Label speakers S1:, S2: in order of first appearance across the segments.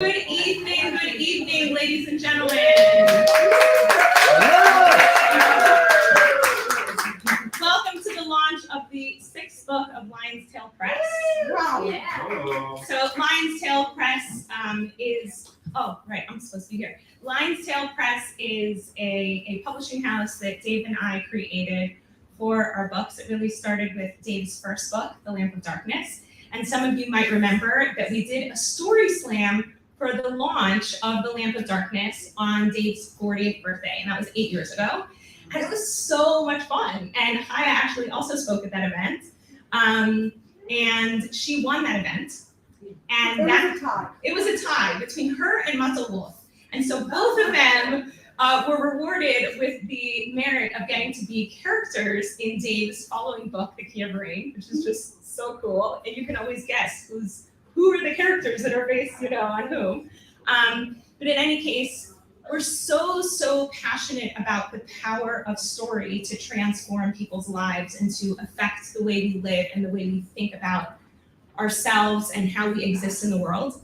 S1: Good evening, ladies and gentlemen. Welcome to the launch of the 6th book of Lion's Tail Press.
S2: Wow.
S1: Yeah. So Lion's Tail Press is, I'm supposed to be here. Lion's Tail Press is a publishing house that Dave and I created for our books. It really started with Dave's first book, The Lamp of Darkness. And some of you might remember that we did a story slam for the launch of The Lamp of Darkness on Dave's 40th birthday, and that was 8 years ago. And it was so much fun. And Chaya actually also spoke at that event. And she won that event. And it was a tie between her and Matzel Wolf. And so both of them were rewarded with the merit of getting to be characters in Dave's following book, The Key of Rain, which is just so cool. And you can always guess who are the characters that are based, on whom. But in any case, we're so passionate about the power of story to transform people's lives and to affect the way we live and the way we think about ourselves and how we exist in the world.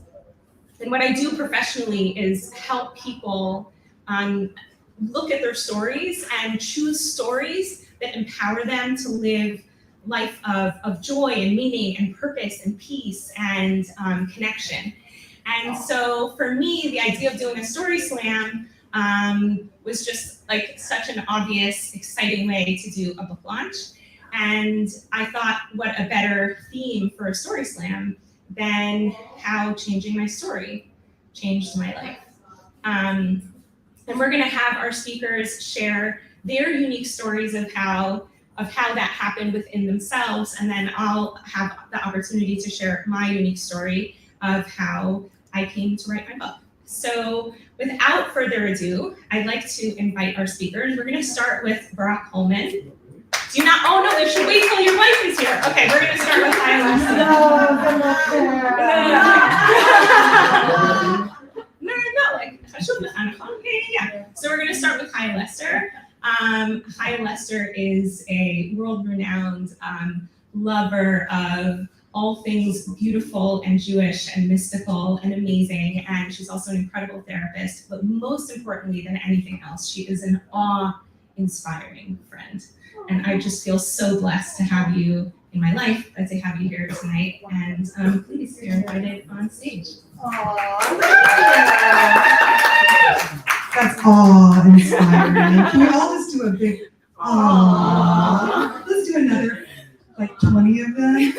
S1: And what I do professionally is help people look at their stories and choose stories that empower them to live life of joy and meaning and purpose and peace and connection. And so for me, the idea of doing a story slam was just like such an obvious, exciting way to do a book launch. And I thought, what a better theme for a story slam than how changing my story changed my life. And we're gonna have our speakers share their unique stories of how that happened within themselves, and then I'll have the opportunity to share my unique story of how I came to write my book. So without further ado, I'd like to invite our speakers. We're gonna start with Barak Hullman. We should wait till your wife is here. Okay, we're gonna start with Chaya Lester. Yeah. So we're gonna start with Chaya Lester. Chaya Lester is a world-renowned lover of all things beautiful and Jewish and mystical and amazing, and she's also an incredible therapist, but most importantly than anything else, she is an awe-inspiring friend. And I just feel so blessed to have you in my life, to have you here tonight, and please, you're invited on stage.
S2: That's awe-inspiring. Can we all just do a big aw? Let's do another, like 20 of them.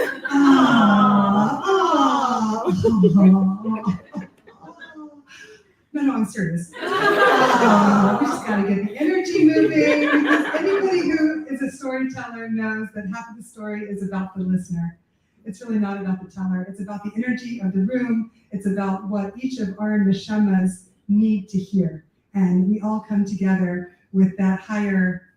S2: No, I'm serious. We just gotta get the energy moving, because anybody who is a storyteller knows that half of the story is about the listener. It's really not about the teller. It's about the energy of the room. It's about what each of our neshamas need to hear. And we all come together with that higher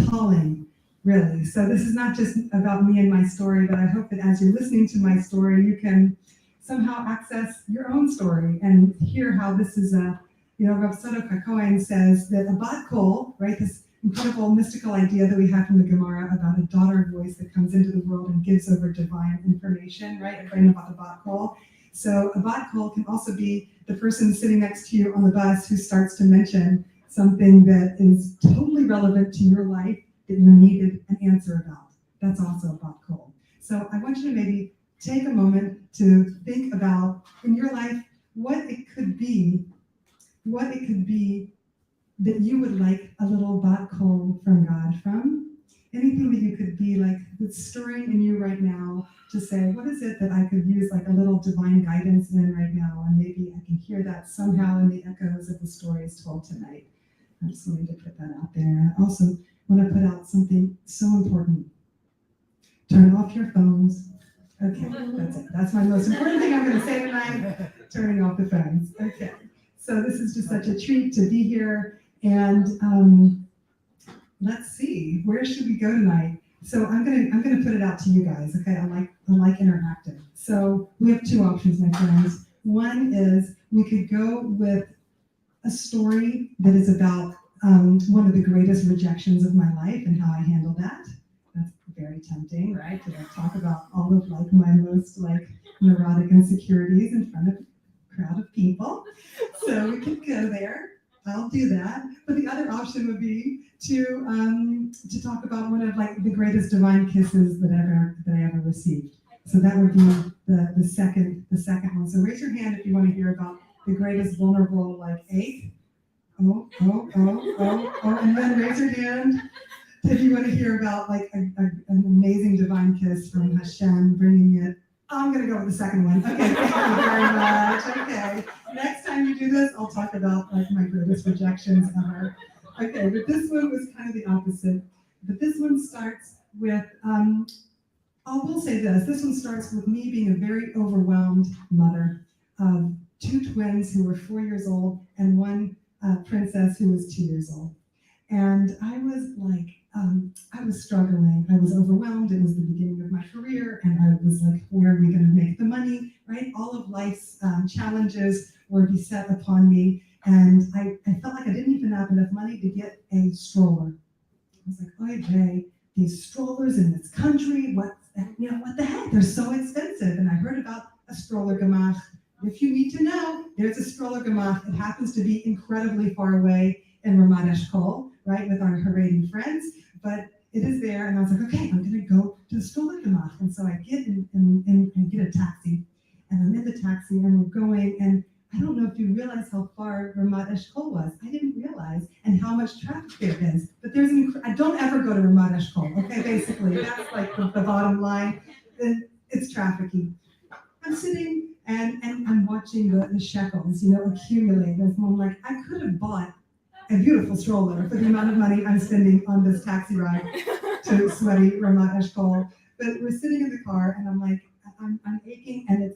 S2: calling, really. So this is not just about me and my story, but I hope that as you're listening to my story, you can somehow access your own story and hear how this is Rav Tzadok Cohen says that a bat kol, right, this incredible mystical idea that we have from the Gemara about a daughter voice that comes into the world and gives over divine information, right? Everybody know about the bat kol. So a bat kol can also be the person sitting next to you on the bus who starts to mention something that is totally relevant to your life that you needed an answer about. That's also a bat kol. So I want you to maybe take a moment to think about in your life what it could be that you would like a little bat kol from God from. Anything that you could be like that's stirring in you right now to say, what is it that I could use like a little divine guidance in right now? And maybe I can hear that somehow in the echoes of the stories told tonight. I just wanted to put that out there. I also want to put out something so important. Turn off your phones. Okay, that's it. That's my most important thing I'm going to say tonight, turning off the phones. Okay, so this is just such a treat to be here. And let's see, where should we go tonight? So I'm gonna put it out to you guys, okay? I like interactive. So we have two options, my friends. One is we could go with a story that is about one of the greatest rejections of my life and how I handled that. That's very tempting, right? To talk about all of my most neurotic insecurities in front of crowd of people. So we could go there. I'll do that. But the other option would be to talk about one of like the greatest divine kisses that I ever received. So that would be the second one. So raise your hand if you want to hear about the greatest vulnerable like ache. Oh, and then raise your hand if you want to hear about like an amazing divine kiss from Hashem bringing it. I'm going to go with the second one. Okay, thank you very much. Okay, next time you do this, I'll talk about like my greatest rejections ever. Okay, but this one was kind of the opposite. But this one starts with, I will say this. This one starts with me being a very overwhelmed mother of 2 twins who were 4 years old and one princess who was 2 years old. And I was like, I was struggling. I was overwhelmed. It was the beginning of my career, and I was like, where are we going to make the money, right? All of life's challenges were beset upon me, and I felt like I didn't even have enough money to get a stroller. I was like, oy vey, these strollers in this country, what the heck? They're so expensive. And I heard about a stroller gemach. If you need to know, there's a stroller gemach. It happens to be incredibly far away in Ramat Eshkol, right, with our Haredi friends, but it is there. And I was like, okay, I'm going to go to the stroller gemach. And so I get and get a taxi, and I'm in the taxi, and we're going, and I don't know if you realize how far Ramat Eshkol was. I didn't realize, and how much traffic there is. But there's I don't ever go to Ramat Eshkol. Okay, basically that's like the bottom line. It's trafficky. I'm sitting and I'm watching the shekels, accumulate. I'm like, I could have bought a beautiful stroller for the amount of money I'm spending on this taxi ride to sweaty Ramat Eshkol. But we're sitting in the car, and I'm like, I'm aching, and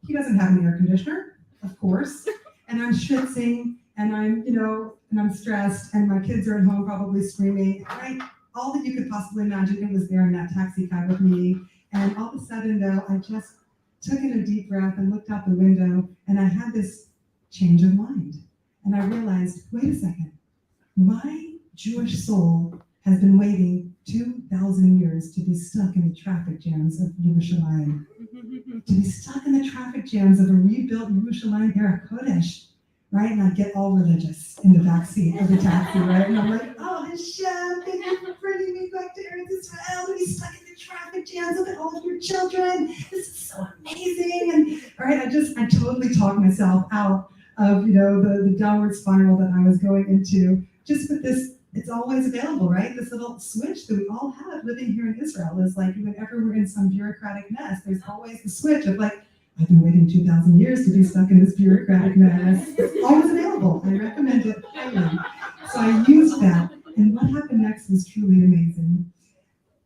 S2: he doesn't have an air conditioner. Of course, and I'm schwitzing, and I'm stressed, and my kids are at home probably screaming, right? All that you could possibly imagine, it was there in that taxi cab with me. And all of a sudden, though, I just took in a deep breath and looked out the window, and I had this change of mind. And I realized, wait a second, my Jewish soul has been waiting 2,000 years to be stuck in the traffic jams of Yerushalayim. To be stuck in the traffic jams of a rebuilt Yerushalayim Yer Kodesh, right? And I get all religious in the backseat of the taxi, right? And I'm like, oh, Hashem, thank you for bringing me back to Eretz Israel to be stuck in the traffic jams of all of your children. This is so amazing. And all right, I totally talked myself out of, the downward spiral that I was going into. Just with this, it's always available, right? This little switch that we all have living here in Israel is like, whenever we're in some bureaucratic mess, there's always the switch of like, I've been waiting 2,000 years to be stuck in this bureaucratic mess. It's always available. I recommend it highly. So I used that. And what happened next was truly amazing.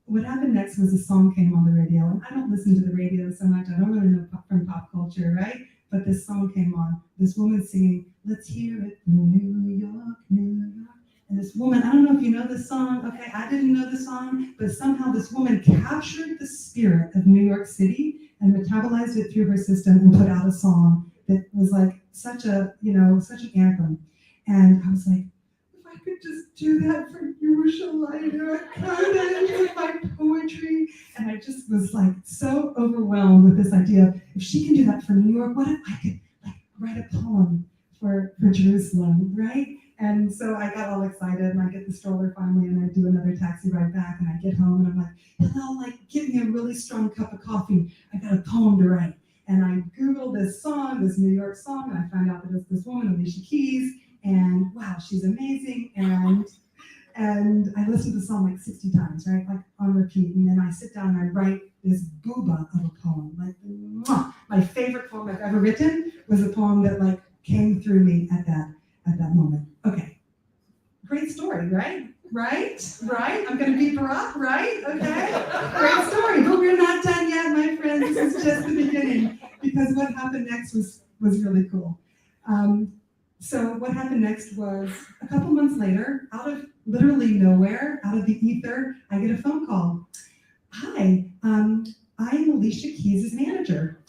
S2: What happened next was a song came on the radio. And I don't listen to the radio so much. I don't really know from pop culture, right? But this song came on. This woman singing, let's hear it, New York, New York. And this woman, I don't know if you know this song. Okay, I didn't know the song, but somehow this woman captured the spirit of New York City and metabolized it through her system and put out a song that was like such an anthem. And I was like, if I could just do that for Yerushalayim with my poetry. And I just was like so overwhelmed with this idea of, if she can do that for New York, what if I could like write a poem for Jerusalem, right? And so I got all excited, and I get the stroller finally, and I do another taxi ride back, and I get home, and I'm like, hello, like, give me a really strong cup of coffee. I got a poem to write. And I Googled this song, this New York song, and I found out that it's this woman, Alicia Keys, and wow, she's amazing. And I listened to the song like 60 times, right, like on repeat. And then I sit down and I write this booba of a poem. Like, my favorite poem I've ever written was a poem that like came through me at that moment. Okay, great story, right? I'm going to be Barak, right? Okay, great story. But we're not done yet, my friends. This is just the beginning, because what happened next was really cool. So what happened next was a couple months later, out of literally nowhere, out of the ether, I get a phone call. Hi, I'm Alicia Keys' manager.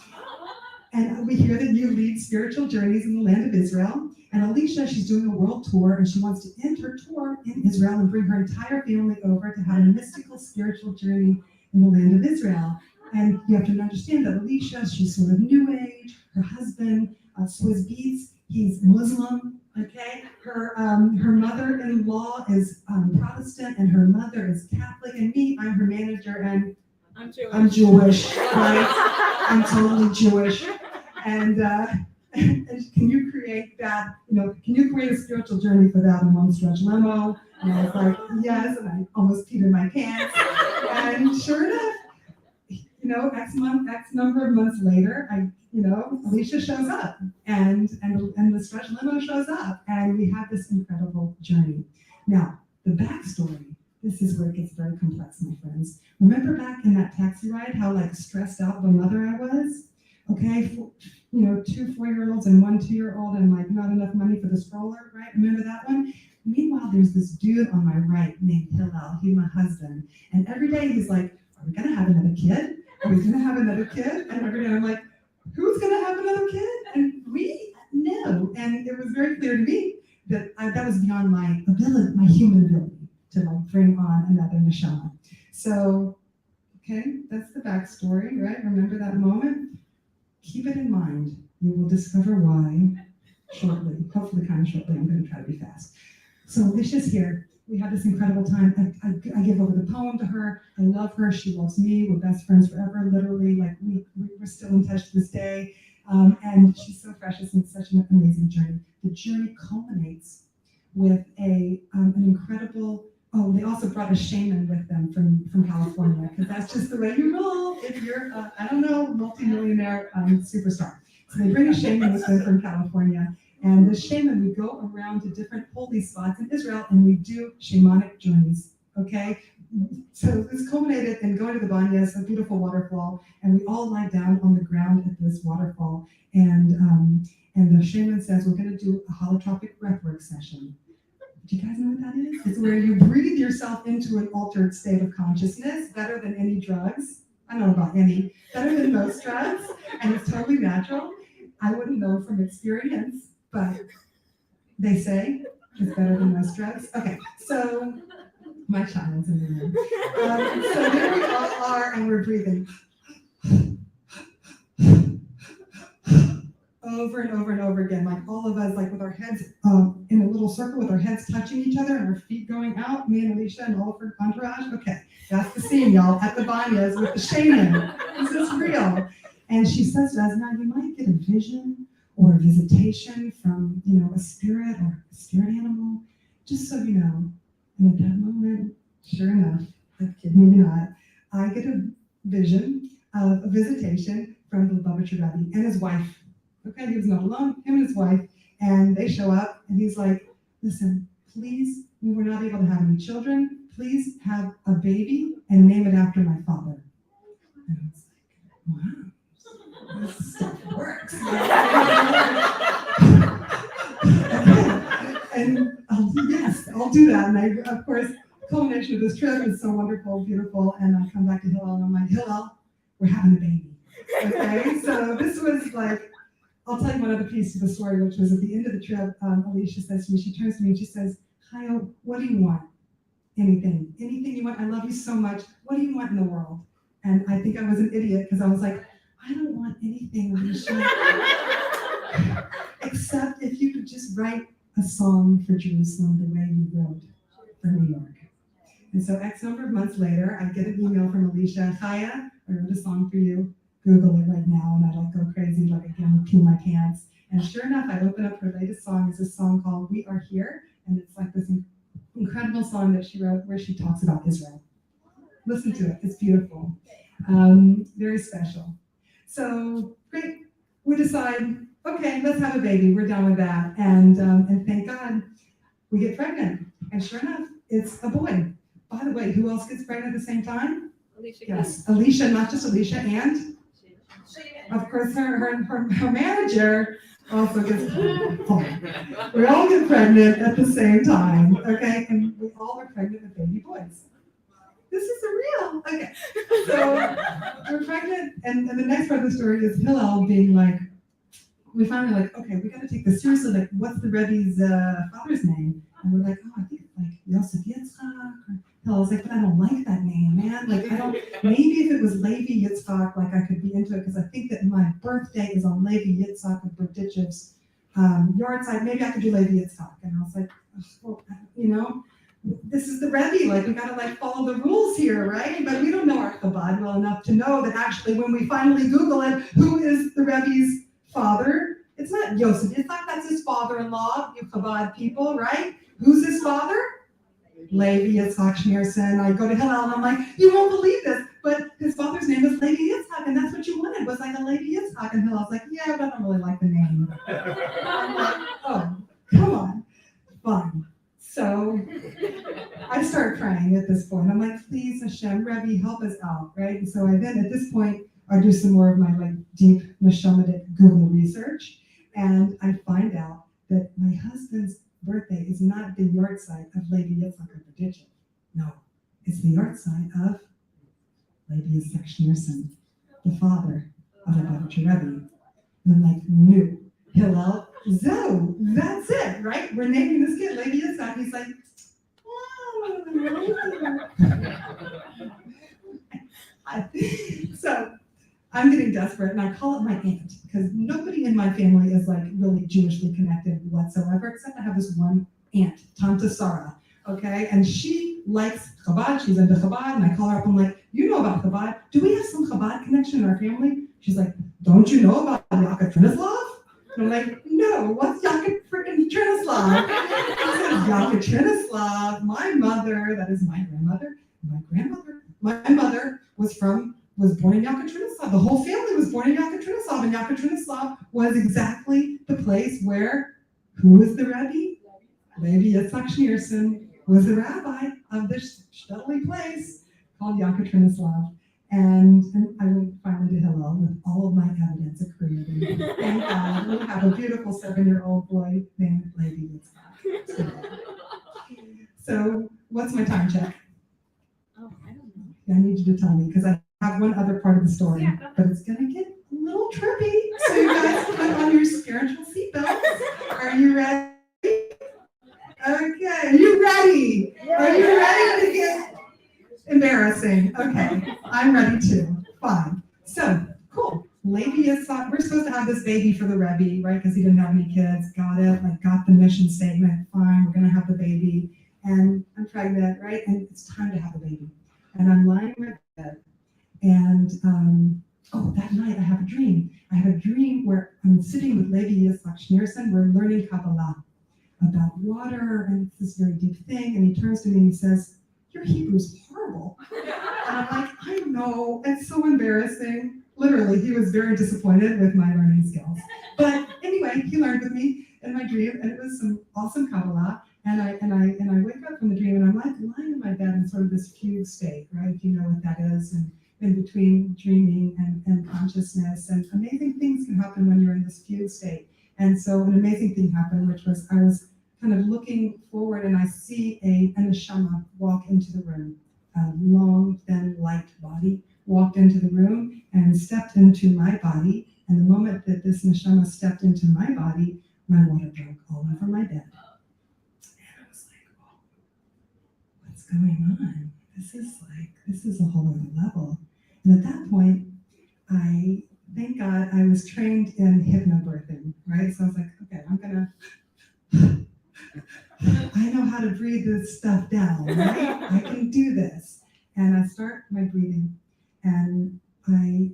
S2: And we hear that you lead spiritual journeys in the land of Israel. And Alicia, she's doing a world tour, and she wants to end her tour in Israel and bring her entire family over to have a mystical spiritual journey in the land of Israel. And you have to understand that Alicia, she's sort of new age. Her husband Swiss beats. He's Muslim. Okay, her mother-in-law is Protestant, and her mother is Catholic, and me, I'm her manager, and I'm Jewish, right? I'm totally Jewish, and can you create that? Can you create a spiritual journey for that in one stretch limo? And I was like, yes, and I almost peed in my pants, and sure enough, X number of months later, Alicia shows up, and the stretch limo shows up, and we have this incredible journey. Now, the backstory, this is where it gets very complex, my friends. Remember back in that taxi ride, how stressed out of a mother I was? Okay, 2 4-year-olds and 1 2-year-old, and not enough money for the stroller, right? Remember that one? Meanwhile, there's this dude on my right named Hillel. He's my husband, and every day he's like, "Are we gonna have another kid? Are we gonna have another kid?" And every day I'm like, "Who's gonna have another kid?" And we know, and it was very clear to me that that was beyond my ability, my human ability, to bring on another neshama. So, okay, that's the backstory, right? Remember that moment. Keep it in mind. You will discover why shortly. Hopefully, kind of shortly. I'm going to try to be fast. So Alicia's here. We had this incredible time. I give over the poem to her. I love her. She loves me. We're best friends forever. Literally, we're still in touch to this day. And she's so precious and such an amazing journey. The journey culminates with an incredible. Oh, they also brought a shaman with them from California, because that's just the way you roll if you're multimillionaire superstar. So they bring a shaman with them from California. And the shaman, we go around to different holy spots in Israel, and we do shamanic journeys, okay? So this culminated in going to the Banyas, a beautiful waterfall, and we all lie down on the ground at this waterfall, and the shaman says, we're gonna do a holotropic breathwork session. Do you guys know what that is? It's where you breathe yourself into an altered state of consciousness, better than any drugs. I don't know about any, better than most drugs, and it's totally natural. I wouldn't know from experience, but they say it's better than most drugs. Okay, so my child's in the room. So there we all are, and we're breathing over and over and over again, all of us, with our heads in a little circle, with our heads touching each other and our feet going out, me and Alicia and all of her entourage. Okay, that's the scene, y'all, at the Banyas with the shaman. This is real. And she says to us, now you might get a vision or a visitation from, a spirit or a spirit animal, just so you know. And at that moment, sure enough, maybe not, I get a vision of a visitation from the Lubavitcher Rebbe and his wife. Okay, he was not alone, him and his wife, and they show up, and he's like, listen, please, we were not able to have any children, please have a baby and name it after my father. And I was like, wow, this stuff works. And I'll do that. And of course, the culmination of this trip is so wonderful, beautiful, and I come back to Hillel, and I'm like, Hillel, we're having a baby. Okay, so this was I'll tell you one other piece of the story, which was at the end of the trip, Alicia says to me, she turns to me and she says, Chaya, what do you want? Anything you want. I love you so much. What do you want in the world? And I think I was an idiot because I was like, I don't want anything, Alicia, except if you could just write a song for Jerusalem the way you wrote for New York. And so X number of months later, I get an email from Alicia, Chaya, I wrote a song for you. Google it right now, and I go crazy, again, pee my pants. And sure enough, I open up her latest song. It's a song called We Are Here, and it's this incredible song that she wrote where she talks about Israel. Listen to it, it's beautiful. Very special. So, great, we decide, okay, let's have a baby, we're done with that. And thank God, we get pregnant. And sure enough, it's a boy. By the way, who else gets pregnant at the same time?
S3: Alicia.
S2: Yes, Alicia, not just Alicia, and of course, her manager also gets pregnant. We all get pregnant at the same time, okay? And we all are pregnant with baby boys. This is real. Okay, so we're pregnant, and the next part of the story is Hillel being we finally okay, we got to take this seriously. What's the Rebbe's father's name? And we're like, oh, I think it's Yosef Yitzchak. Hillel. I was like, but I don't like that name, man. Like, I don't, maybe if it was Levi Yitzchak, like I could be into it, because I think that my birthday is on Levi Yitzchak of Berdichev's yard side. Maybe I could do Levi Yitzchak. And I was like, well, you know, this is the Rebbe, like we gotta like follow the rules here, right? But we don't know our Chabad well enough to know that actually when we finally Google it, who is the Rebbe's father? It's not Yosef Yitzchak, that's his father-in-law, you Chabad people, right? Who's his father? Levi Yitzchak Schneerson. I go to Hillel and I'm like, you won't believe this, but his father's name is Levi Yitzchak, and that's what you wanted, was like a Levi Yitzchak. And Hillel's like, yeah, but I don't really like the name. I'm like, oh, come on, fine. So I start praying at this point. I'm like, please, Hashem, Rebbe, help us out, right? And so I then, at this point, I do some more of my like deep neshamatic Google research, and I find out that my husband's birthday is not the yahrzeit of Levi Yitzchak of Berdichev. No, it's the yahrzeit of Levi Yitzchak Schneerson, the father of the Lubavitcher Rebbe. And I'm like, no, Hillel, Zoe, that's it, right? We're naming this kid Levi Yitzchak. He's like, so I'm getting desperate, and I call up my aunt, because nobody in my family is like really Jewishly connected whatsoever, except I have this one aunt, Tante Sarah, okay? And she likes Chabad, she's into Chabad, and I call her up, I'm like, you know about Chabad? Do we have some Chabad connection in our family? She's like, don't you know about Yaakov Trinislav? And I'm like, no, what's Yaakov freaking Trinislav? She says, Yaakov Trinislav, my mother, that is my grandmother, my mother was born in Yaakov Trinislav. The whole family was born in Yaakov Trinislav, and Yaakov Trinislav was exactly the place where, who was the Rebbe? Levi Yitzchak Schneerson was the rabbi of this shtetly place called Yaakov Trinislav. And I went finally to Hillel with all of my evidence accrued. And thank God we have a beautiful 7-year-old boy named Levi Yitzchak. So what's my time check?
S3: Oh, I don't know.
S2: I need you to tell me, because I have one other part of the story,
S3: Yeah,
S2: but it's going to get a little trippy. So you guys put on your spiritual seatbelts. Are you ready? Okay, are you ready? Are you ready to get embarrassing? Okay, I'm ready too. Fine. So, cool. Levi Yitzchak, we're supposed to have this baby for the Rebbe, right? Because he didn't have any kids. Got it. Like, got the mission statement. Fine, we're going to have the baby. And I'm pregnant, right? And it's time to have a baby. And I'm lying in my bed. And, that night I have a dream. I have a dream where I'm sitting with Levi Yitzchak Schneerson. We're learning Kabbalah about water, and it's this very deep thing. And he turns to me and he says, your Hebrew's horrible. And I'm like, I know, it's so embarrassing. Literally, he was very disappointed with my learning skills. But anyway, he learned with me in my dream, and it was some awesome Kabbalah. And I wake up from the dream, and I'm like lying in my bed in sort of this fugue state, right? If you know what that is, and in between dreaming and consciousness, and amazing things can happen when you're in this fugue state. And so an amazing thing happened, which was I was kind of looking forward, and I see a neshama walk into the room. A long, thin, light body walked into the room and stepped into my body. And the moment that this neshama stepped into my body, my water broke all over my bed. And I was like, oh, what's going on? This is a whole other level. And at that point, thank God, I was trained in hypnobirthing, right? So I was like, okay, I know how to breathe this stuff down, right? I can do this. And I start my breathing, and I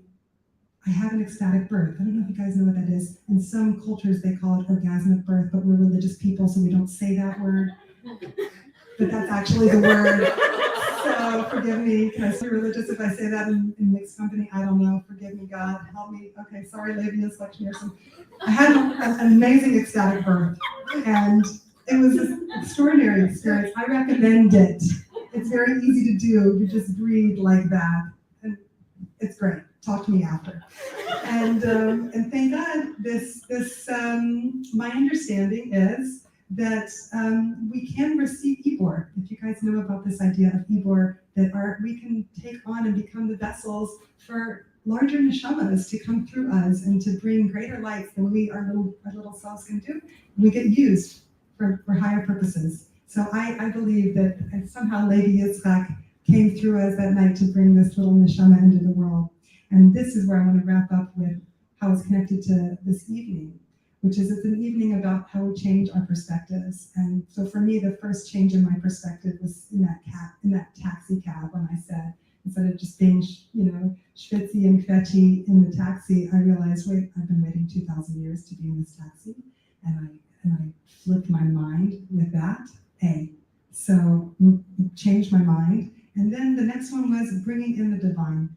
S2: have an ecstatic birth. I don't know if you guys know what that is. In some cultures, they call it orgasmic birth, but we're religious people, so we don't say that word. But that's actually the word. So forgive me. Can I be religious if I say that in mixed company? I don't know. Forgive me, God. Help me. Okay, sorry, Levi Yitzchak Schneerson. I had an amazing ecstatic birth, and it was an extraordinary experience. I recommend it. It's very easy to do. You just breathe like that, and it's great. Talk to me after. And thank God, my understanding is that we can receive Ibor. If you guys know about this idea of Ibor, that we can take on and become the vessels for larger neshamas to come through us and to bring greater lights than our little selves can do. We get used for higher purposes. So I believe that somehow Lady Yitzchak came through us that night to bring this little neshama into the world. And this is where I want to wrap up with how it's connected to this evening, which is it's an evening about how we change our perspectives. And so for me, the first change in my perspective was in that taxi cab when I said, instead of just being, schwitzy and fetchy in the taxi, I realized, wait, I've been waiting 2,000 years to be in this taxi. And I flipped my mind with that. So changed my mind. And then the next one was bringing in the divine,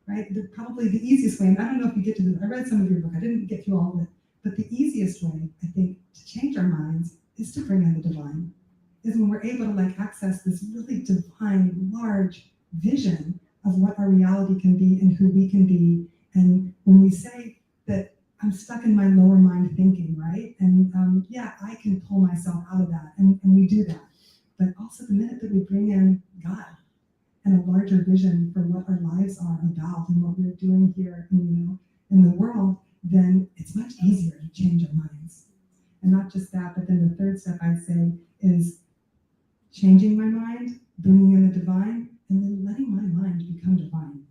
S2: right? Probably the easiest way, and I don't know if you get to this, I read some of your book, I didn't get through all of it, but the easiest way, I think, to change our minds is to bring in the divine, is when we're able to access this really divine, large vision of what our reality can be and who we can be. And when we say that I'm stuck in my lower mind thinking, right? And I can pull myself out of that, and we do that. But also the minute that we bring in God and a larger vision for what our lives are about and what we're doing here, in the world, then it's much easier to change our minds. And not just that, but then the third step I'd say is changing my mind, bringing in the divine, and then letting my mind become divine.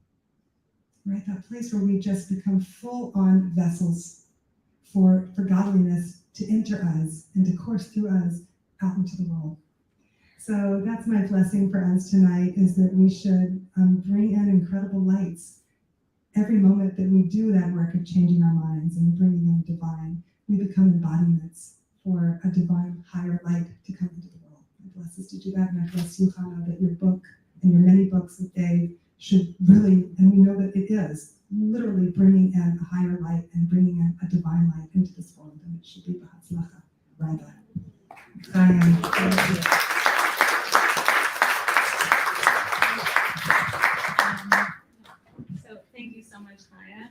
S2: Right? That place where we just become full-on vessels for godliness to enter us and to course through us out into the world. So that's my blessing for us tonight, is that we should bring in incredible lights. Every moment that we do that work of changing our minds and bringing in the divine, we become embodiments for a divine higher light to come into the world. I bless us to do that, and I bless you, Chana, that your book and your many books that they should really, and we know that it is, literally bringing in a higher light and bringing in a divine light into this world, and it should be B'Hatzlacha, Rabbi. Thank you.
S1: So thank you so much, Chaya,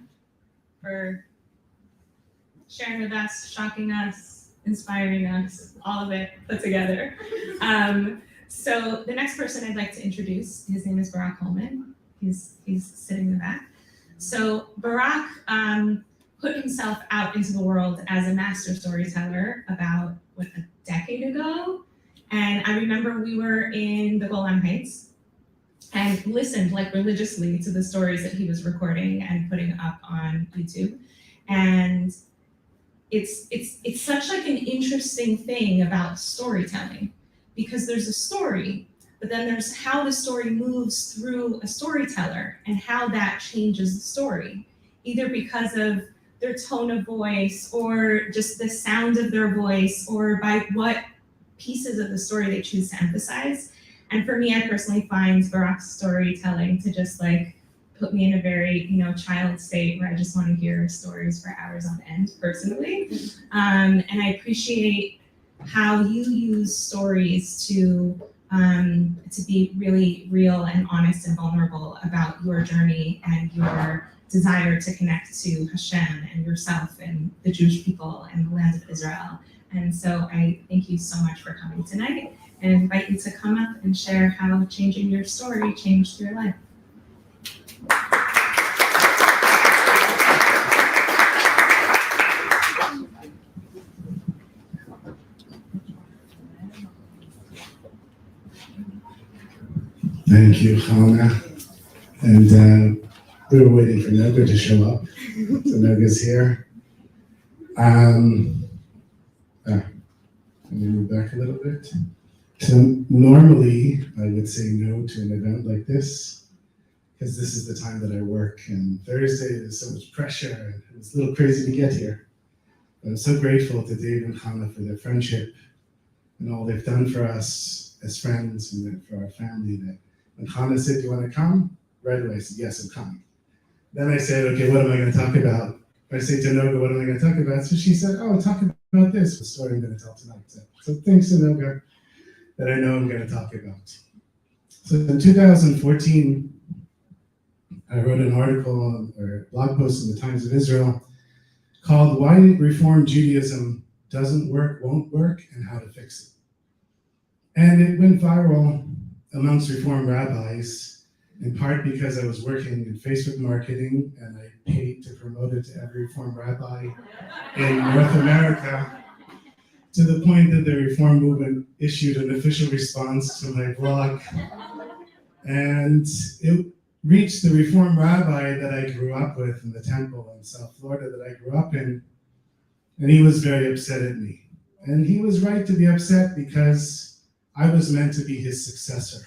S1: for sharing with us, shocking us, inspiring us, all of it put together. So the next person I'd like to introduce, his name is Barak Hullman. He's sitting in the back. So Barak put himself out into the world as a master storyteller about, a decade ago. And I remember we were in the Golan Heights and listened religiously to the stories that he was recording and putting up on YouTube. And it's such an interesting thing about storytelling, because there's a story, but then there's how the story moves through a storyteller and how that changes the story, either because of their tone of voice or just the sound of their voice or by what pieces of the story they choose to emphasize. And for me, I personally find Barak's storytelling to just put me in a very, child state where I just want to hear stories for hours on end, personally. And I appreciate how you use stories to be really real and honest and vulnerable about your journey and your desire to connect to Hashem and yourself and the Jewish people and the land of Israel. And so I thank you so much for coming tonight, and invite you to come up and share how changing your story changed your life.
S4: Thank you, Chana. And we were waiting for Noga to show up. So Noga's here. Let me move back a little bit. So normally I would say no to an event like this, because this is the time that I work, and Thursday there's so much pressure, and it was a little crazy to get here. But I'm so grateful to Dave and Chana for their friendship and all they've done for us as friends and for our family. That when Chana said, "Do you want to come?" right away I said, "Yes, I'm coming." Then I said, "Okay, what am I going to talk about?" I say to Noga, "What am I going to talk about?" So she said, "Oh, talk about this, the story I'm going to tell tonight." So thanks to Noga that I know I'm going to talk about. So in 2014, I wrote an article or blog post in the Times of Israel called "Why Reform Judaism Doesn't Work, Won't Work, and How to Fix It." And it went viral amongst Reform rabbis, in part because I was working in Facebook marketing and I paid to promote it to every Reform rabbi in North America. to the point that the Reform movement issued an official response to my blog. And it reached the Reform rabbi that I grew up with in the temple in South Florida that I grew up in. And he was very upset at me. And he was right to be upset because I was meant to be his successor.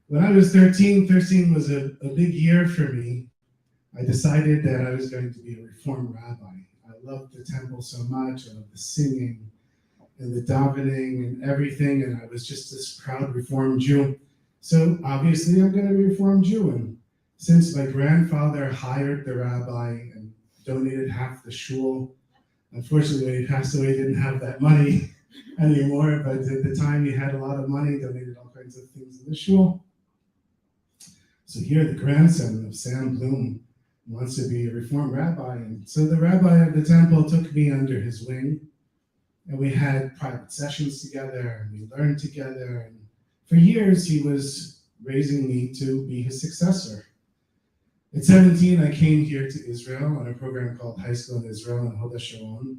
S4: When I was 13 was a big year for me. I decided that I was going to be a Reform rabbi. I loved the temple so much. I loved the singing and the davening and everything. And I was just this proud Reform Jew. So obviously I'm going to be a Reform Jew. And since my grandfather hired the rabbi and donated half the shul, unfortunately when he passed away, he didn't have that money anymore. But at the time he had a lot of money, donated all kinds of things in the shul. So here the grandson of Sam Bloom wants to be a Reform rabbi. And so the rabbi of the temple took me under his wing. And we had private sessions together and we learned together. And for years, he was raising me to be his successor. At 17, I came here to Israel on a program called High School in Israel in Hod HaSharon,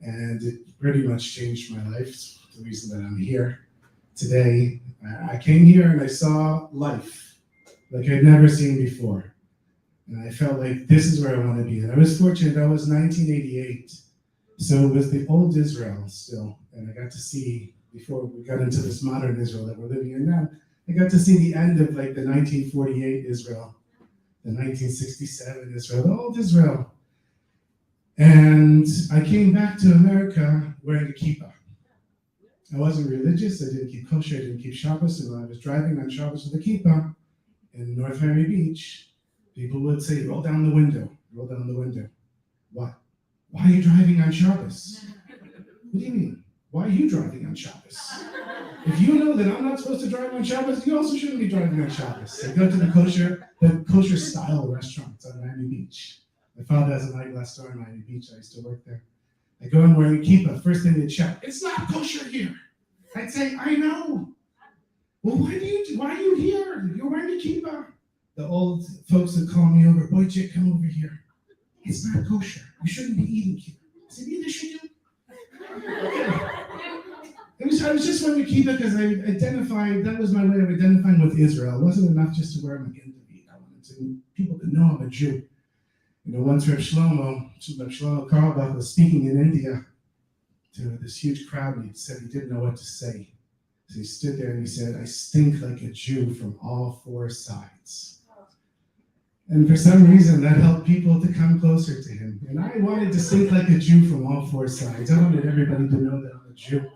S4: and it pretty much changed my life. It's the reason that I'm here today. I came here and I saw life like I'd never seen before. And I felt like this is where I want to be. And I was fortunate, that was 1988. So it was the old Israel still. And I got to see, before we got into this modern Israel that we're living in now, I got to see the end of like the 1948 Israel, the 1967 Israel, the old Israel. And I came back to America wearing a kippah. I wasn't religious, I didn't keep kosher, I didn't keep Shabbos, and when I was driving on Shabbos with a kippah in North Miami Beach, people would say, roll down the window, roll down the window. What? Why are you driving on Shabbos? What do you mean? Why are you driving on Shabbos? If you know that I'm not supposed to drive on Shabbos, you also shouldn't be driving on Shabbos. I go to the kosher style restaurants on Miami Beach. My father has an eyeglass store in Miami Beach. I used to work there. I go in wearing a kippah. First thing they check, it's not kosher here. I'd say, I know. Well, why are you here? You're wearing a kippah. The old folks would call me over, boy, Jake, come over here. It's not kosher. You shouldn't be eating kippah. I said, neither should you. I was just wearing a kippah because I identified, that was my way of identifying with Israel. It wasn't enough just to wear my David. I wanted people to know I'm a Jew. You know, once Reb Shlomo Carlebach was speaking in India to this huge crowd, and he said he didn't know what to say. So he stood there and he said, I stink like a Jew from all four sides. And for some reason, that helped people to come closer to him. And I wanted to stink like a Jew from all four sides. I wanted everybody to know that I'm a Jew.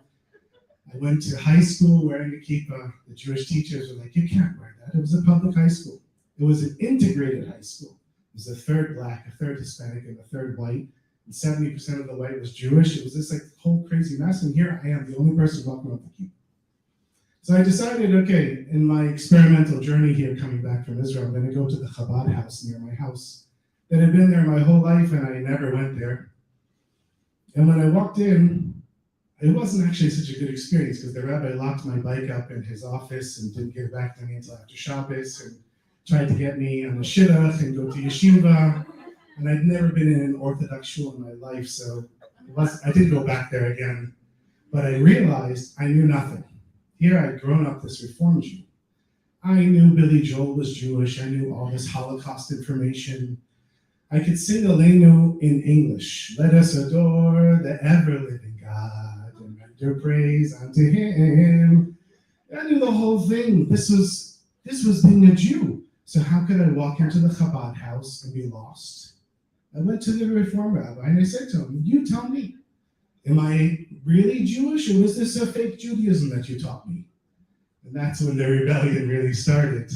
S4: I went to high school wearing a kippah. The Jewish teachers were like, you can't wear that. It was a public high school. It was an integrated high school. It was a third black, a third Hispanic, and a third white. And 70% of the white was Jewish. It was this like whole crazy mess. And here I am, the only person walking up the kippah. So I decided, okay, in my experimental journey here coming back from Israel, I'm going to go to the Chabad house near my house that had been there my whole life and I never went there. And when I walked in, it wasn't actually such a good experience because the rabbi locked my bike up in his office and didn't give it back to me until after Shabbos and tried to get me on the shidduch and go to yeshiva. And I'd never been in an Orthodox shul in my life, so I didn't go back there again. But I realized I knew nothing. Here I'd grown up this Reform Jew. I knew Billy Joel was Jewish. I knew all this Holocaust information. I could sing Aleinu in English. Let us adore the ever-living God and render praise unto Him. I knew the whole thing. This was being a Jew. So how could I walk into the Chabad house and be lost? I went to the Reform rabbi and I said to him, you tell me, am I really Jewish, or was this a fake Judaism that you taught me? And that's when the rebellion really started.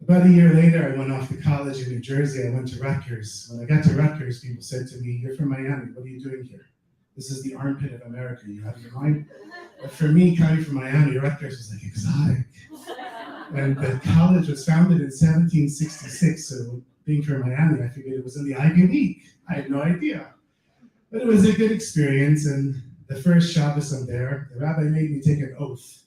S4: About a year later, I went off to college in New Jersey. I went to Rutgers. When I got to Rutgers, people said to me, you're from Miami. What are you doing here? This is the armpit of America. You have your mind? But for me, coming from Miami, Rutgers was like exotic. And the college was founded in 1766. So being from Miami, I figured it was in the Ivy League. I had no idea. But it was a good experience, and the first Shabbos I'm there, the rabbi made me take an oath.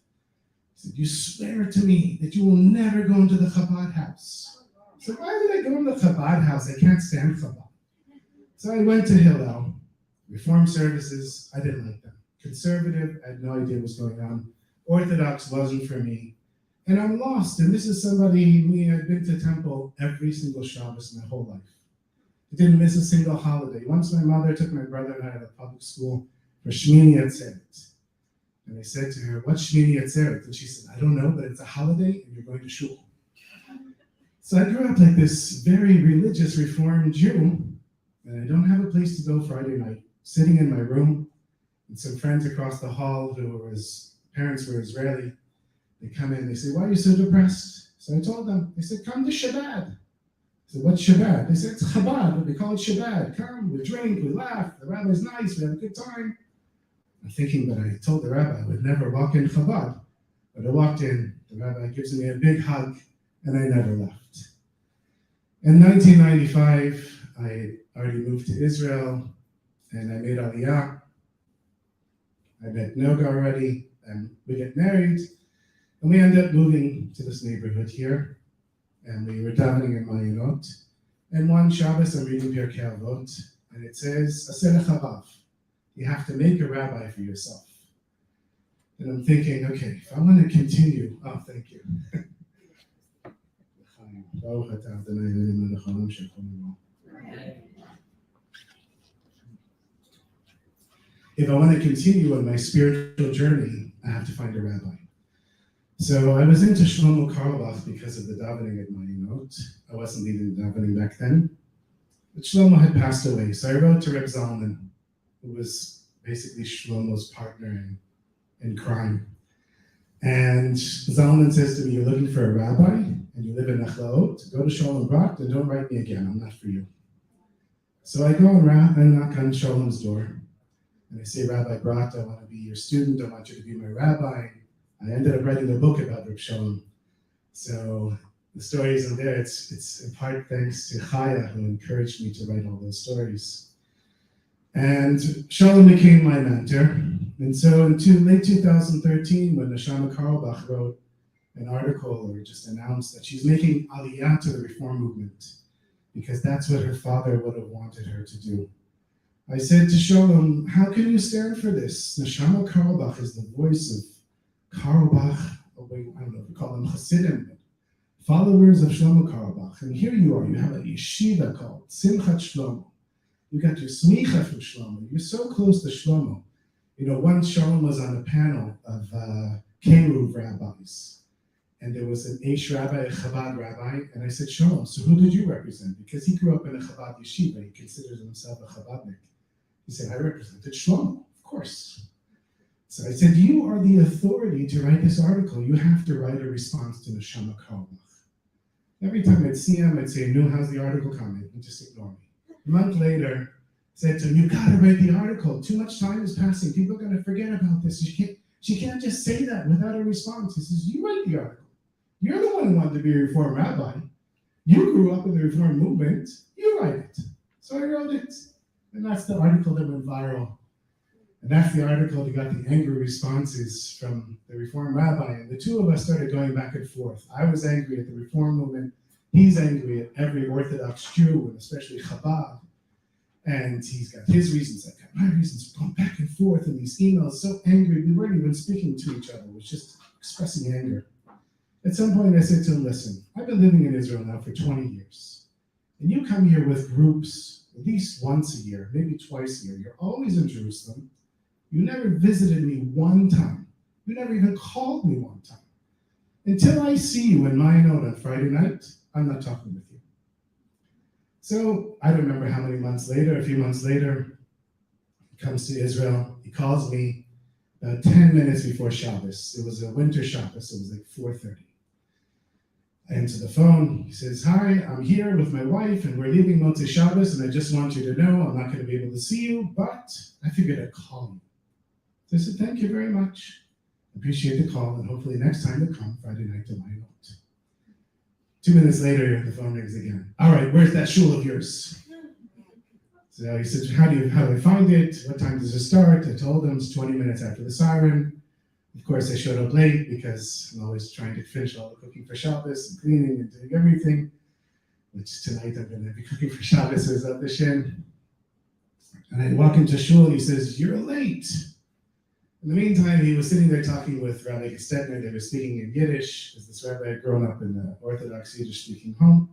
S4: He said, you swear to me that you will never go into the Chabad house. So why would I go in the Chabad house? I can't stand Chabad. So I went to Hillel, Reform services, I didn't like them. Conservative, I had no idea what was going on. Orthodox wasn't for me. And I'm lost. And this is somebody, I've been to temple every single Shabbos my whole life. I didn't miss a single holiday. Once my mother took my brother and I to public school for Shmini Atzeret. And I said to her, what's Shmini Atzeret? And she said, I don't know, but it's a holiday and you're going to shul. So I grew up like this very religious Reformed Jew, and I don't have a place to go Friday night. Sitting in my room, and some friends across the hall parents were Israeli, they come in, they say, why are you so depressed? So I told them, they said, come to Shabbat. I said, what's Shabbat? They said, it's Chabad, but they call it Shabbat. Come, we drink, we laugh, the rabbi's nice, we have a good time. I'm thinking that I told the rabbi I would never walk in Chabad, but I walked in, the rabbi gives me a big hug, and I never left. In 1995, I already moved to Israel, and I made Aliyah. I met Noga already, and we get married, and we end up moving to this neighborhood here, and we were davening in Mayinot, and one Shabbos I'm reading Pirkei Avot, and it says, Aseh Chavav, you have to make a rabbi for yourself. And I'm thinking, okay, if I want to continue, oh, thank you. If I want to continue on my spiritual journey, I have to find a rabbi. So I was into Shlomo Carlebach because of the davening at Mayinot. I wasn't leading davening back then. But Shlomo had passed away, so I wrote to Reb Zalman, who was basically Shlomo's partner in crime. And Zalman says to me, you're looking for a rabbi, and you live in Nechlaot, go to Shalom Brat, and don't write me again, I'm not for you. So I go and knock on Shalom's door, and I say, Rabbi Brat, I want to be your student, I want you to be my rabbi. I ended up writing a book about Reb Shalom. So the story isn't there, it's in part thanks to Chaya, who encouraged me to write all those stories. And Shalom became my mentor. And so in late 2013, when Neshama Carlebach wrote an article or just announced that she's making Aliyah to the Reform movement, because that's what her father would have wanted her to do. I said to Shalom, how can you stand for this? Neshama Carlebach is the voice of Carlebach, I don't know if we call them Hasidim, but followers of Shlomo Carlebach. And here you are, you have a yeshiva called Simchat Shlomo. You got your smicha from Shlomo. You're so close to Shlomo. You know, once Shalom was on a panel of Keruv rabbis, and there was an Eish rabbi, a Chabad rabbi, and I said, Shalom, so who did you represent? Because he grew up in a Chabad yeshiva, he considers himself a Chabadnik. He said, I represented Shlomo, of course. So I said, you are the authority to write this article. You have to write a response to Neshama Carlebach. Every time I'd see him, I'd say, no, how's the article coming? He'd just ignore me. A month later, I said to him, you gotta write the article. Too much time is passing. People are gonna forget about this. She can't just say that without a response. He says, you write the article. You're the one who wanted to be a Reform rabbi. You grew up in the Reform movement. You write it. So I wrote it. And that's the article that went viral. And that's the article that got the angry responses from the Reform rabbi. And the two of us started going back and forth. I was angry at the Reform movement. He's angry at every Orthodox Jew, and especially Chabad. And he's got his reasons, I've got my reasons. We're going back and forth in these emails, so angry. We weren't even speaking to each other. It was just expressing anger. At some point, I said to him, listen, I've been living in Israel now for 20 years. And you come here with groups at least once a year, maybe twice a year. You're always in Jerusalem. You never visited me one time. You never even called me one time. Until I see you in Mayinot on Friday night, I'm not talking with you. So I don't remember how many months later, a few months later, he comes to Israel. He calls me about 10 minutes before Shabbos. It was a winter Shabbos. It was like 4:30. I answer the phone. He says, hi, I'm here with my wife, and we're leaving Motzei Shabbos, and I just want you to know I'm not going to be able to see you, but I figured I'd call you. So I said, thank you very much. Appreciate the call, and hopefully next time you come, Friday night to Mayinot. 2 minutes later, the phone rings again. All right, where's that shul of yours? So he said, how do I find it? What time does it start? I told him it's 20 minutes after the siren. Of course, I showed up late because I'm always trying to finish all the cooking for Shabbos and cleaning and doing everything, which tonight I'm going to be cooking for Shabbos as a Shin. And I walk into shul and he says, "You're late." In the meantime, he was sitting there talking with Rabbi Gestetner. They were speaking in Yiddish, because this rabbi had grown up in an Orthodox Yiddish-speaking home.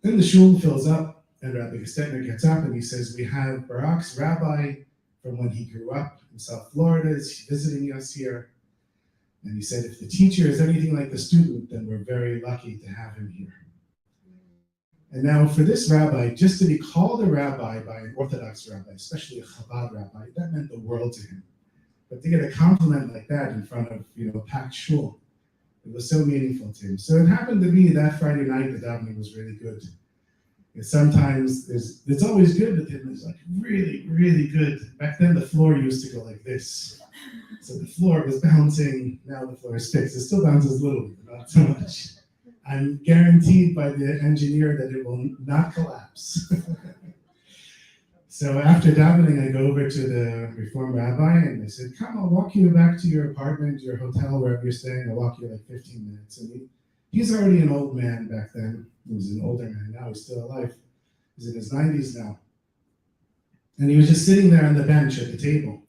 S4: Then the shul fills up, and Rabbi Gestetner gets up and he says, "We have Barak's rabbi from when he grew up in South Florida is visiting us here." And he said, "If the teacher is anything like the student, then we're very lucky to have him here." And now for this rabbi, just to be called a rabbi by an Orthodox rabbi, especially a Chabad rabbi, that meant the world to him. But to get a compliment like that in front of, a packed shul, it was so meaningful to him. So it happened to be that Friday night the davening was really good. And sometimes it's always good, but then it's like really, really good. Back then the floor used to go like this. So the floor was bouncing, now the floor is fixed. It still bounces a little bit, but not so much. I'm guaranteed by the engineer that it will not collapse. So after davening, I go over to the Reform rabbi and I said, "Come, I'll walk you back to your apartment, your hotel, wherever you're staying. I'll walk you like 15 minutes. And he's already an old man back then. He was an older man, now he's still alive. He's in his 90s now. And he was just sitting there on the bench at the table.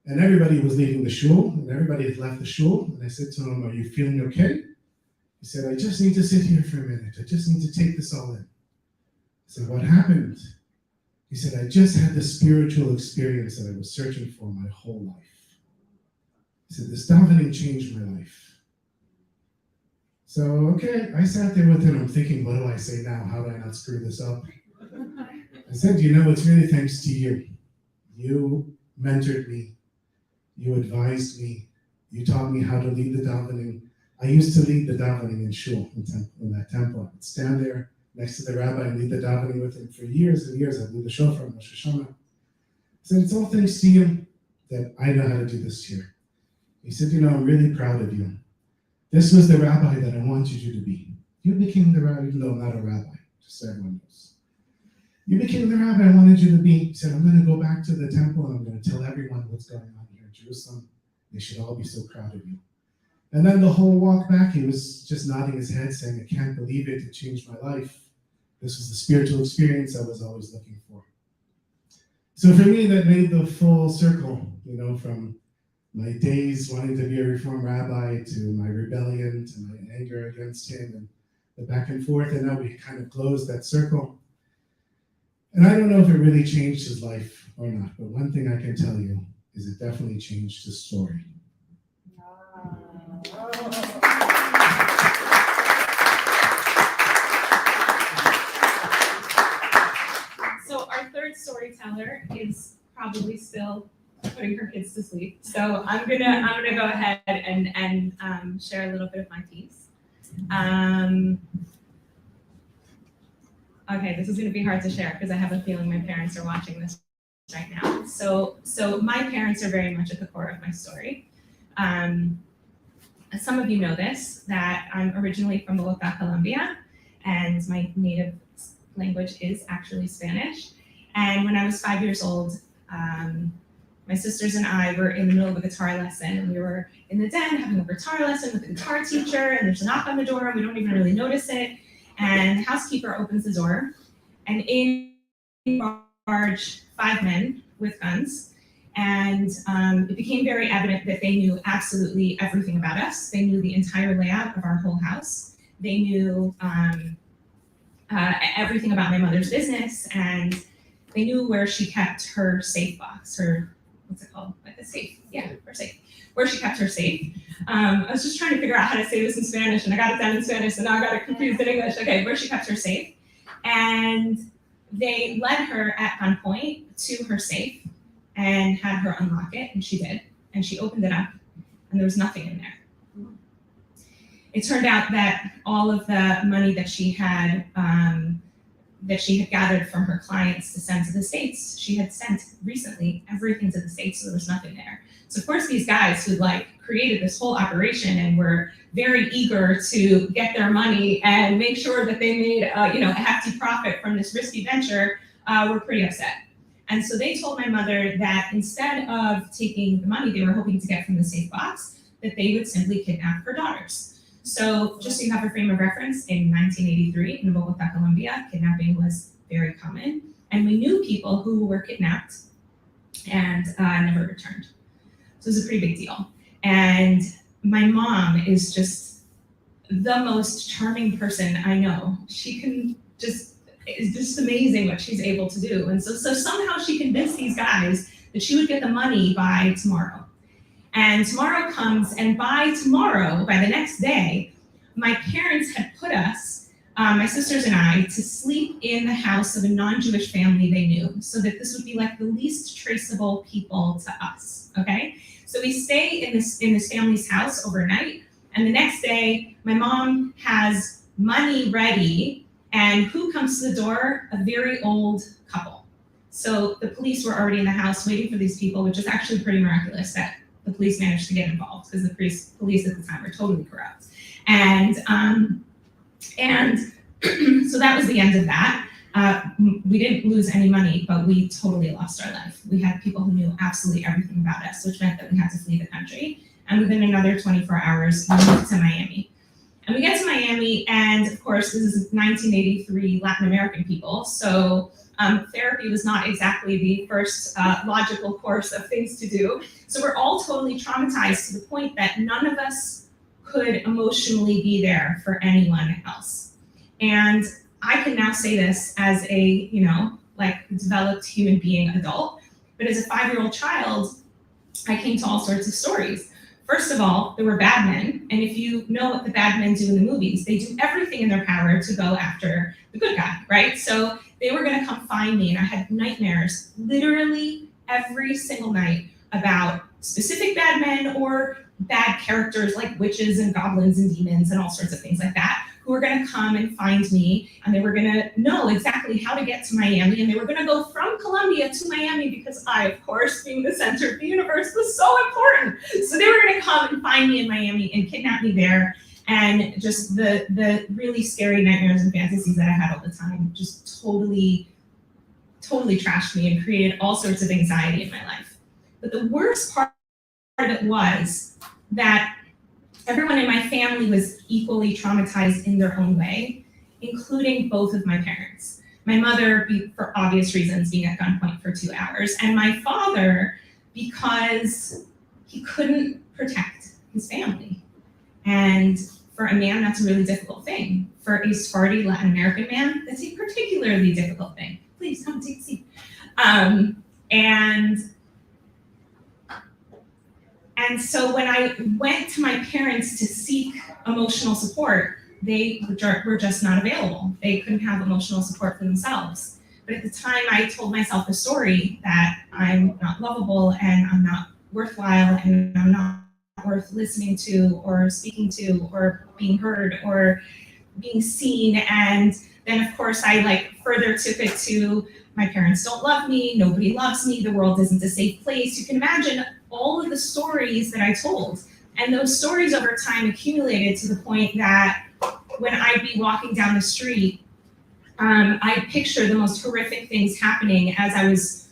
S4: And everybody was leaving the shul, and everybody had left the shul. And I said to him, "Are you feeling okay?" He said, "I just need to sit here for a minute. I just need to take this all in." I said, "What happened?" He said, "I just had the spiritual experience that I was searching for my whole life." He said, "This davening changed my life." So, okay, I sat there with him. I'm thinking, what do I say now? How do I not screw this up? I said, "It's really thanks to you. You mentored me. You advised me. You taught me how to lead the davening. I used to lead the davening in shul, in that temple. I would stand there next to the rabbi and lead the davening with him for years and years. I'd lead the shofar and Rosh Hashanah. I said, "It's all thanks to you that I know how to do this here." He said, "I'm really proud of you. This was the rabbi that I wanted you to be. You became the rabbi, even though I'm not a rabbi, just so everyone knows. You became the rabbi I wanted you to be." He said, "I'm going to go back to the temple and I'm going to tell everyone what's going on here in Jerusalem. They should all be so proud of you." And then the whole walk back, he was just nodding his head saying, "I can't believe it. It changed my life. This was the spiritual experience I was always looking for." So for me, that made the full circle, from my days wanting to be a Reform rabbi to my rebellion to my anger against him and the back and forth. And now we kind of closed that circle. And I don't know if it really changed his life or not, but one thing I can tell you is it definitely changed his story.
S1: So our third storyteller is probably still putting her kids to sleep. So I'm gonna go ahead and share a little bit of my piece. Okay, this is gonna be hard to share because I have a feeling my parents are watching this right now. So my parents are very much at the core of my story. Some of you know this, that I'm originally from Bogota, Colombia, and my native language is actually Spanish. And when I was 5 years old, my sisters and I were in the middle of a guitar lesson, and we were in the den having a guitar lesson with the guitar teacher, and there's a knock on the door, and we don't even really notice it. And the housekeeper opens the door, and in barge 5 men with guns. And it became very evident that they knew absolutely everything about us. They knew the entire layout of our whole house. They knew everything about my mother's business, and they knew where she kept her safe box, what's it called? Like a safe, yeah, her safe. Where she kept her safe. I was just trying to figure out how to say this in Spanish, and I got it down in Spanish, and now I got it confused in English. Okay, where she kept her safe. And they led her at gunpoint to her safe and had her unlock it, and she did. And she opened it up, and there was nothing in there. It turned out that all of the money that she had gathered from her clients to send to the States, she had sent recently everything to the States, so there was nothing there. So of course these guys who created this whole operation and were very eager to get their money and make sure that they made a hefty profit from this risky venture were pretty upset. And so they told my mother that instead of taking the money they were hoping to get from the safe box, that they would simply kidnap her daughters. So just so you have a frame of reference, in 1983 in Bogota, Colombia, kidnapping was very common. And we knew people who were kidnapped and never returned. So it was a pretty big deal. And my mom is just the most charming person I know. It's just amazing what she's able to do. And so somehow she convinced these guys that she would get the money by tomorrow. And tomorrow comes, and by tomorrow, by the next day, my parents had put us, my sisters and I, to sleep in the house of a non-Jewish family they knew, so that this would be like the least traceable people to us, okay? So we stay in this family's house overnight, and the next day, my mom has money ready, and who comes to the door? A very old couple. So the police were already in the house waiting for these people, which is actually pretty miraculous that the police managed to get involved, because the police at the time were totally corrupt. And so that was the end of that. We didn't lose any money, but we totally lost our life. We had people who knew absolutely everything about us, which meant that we had to flee the country. And within another 24 hours, we moved to Miami. And we get to Miami, and of course, this is 1983 Latin American people. So therapy was not exactly the first logical course of things to do. So we're all totally traumatized to the point that none of us could emotionally be there for anyone else. And I can now say this as a, developed human being adult, but as a 5-year-old child, I came to all sorts of stories. First of all, there were bad men, and if you know what the bad men do in the movies, they do everything in their power to go after the good guy, right? So they were gonna come find me, and I had nightmares literally every single night about specific bad men or bad characters like witches and goblins and demons and all sorts of things like that, who were gonna come and find me, and they were gonna know exactly how to get to Miami, and they were gonna go from Colombia to Miami because I, of course, being the center of the universe, was so important. So they were gonna come and find me in Miami and kidnap me there, and just the really scary nightmares and fantasies that I had all the time just totally trashed me and created all sorts of anxiety in my life. But the worst part of it was that everyone in my family was equally traumatized in their own way, including both of my parents. My mother, for obvious reasons, being at gunpoint for 2 hours, and my father, because he couldn't protect his family. And for a man, that's a really difficult thing. For a Sephardi Latin American man, that's a particularly difficult thing. Please come take a seat. And so when I went to my parents to seek emotional support, they were just not available. They couldn't have emotional support for themselves. But at the time, I told myself the story that I'm not lovable and I'm not worthwhile and I'm not worth listening to or speaking to or being heard or being seen. And then, of course, I further took it to my parents don't love me, nobody loves me, the world isn't a safe place. You can imagine all of the stories that I told. And those stories over time accumulated to the point that when I'd be walking down the street, I'd picture the most horrific things happening as I was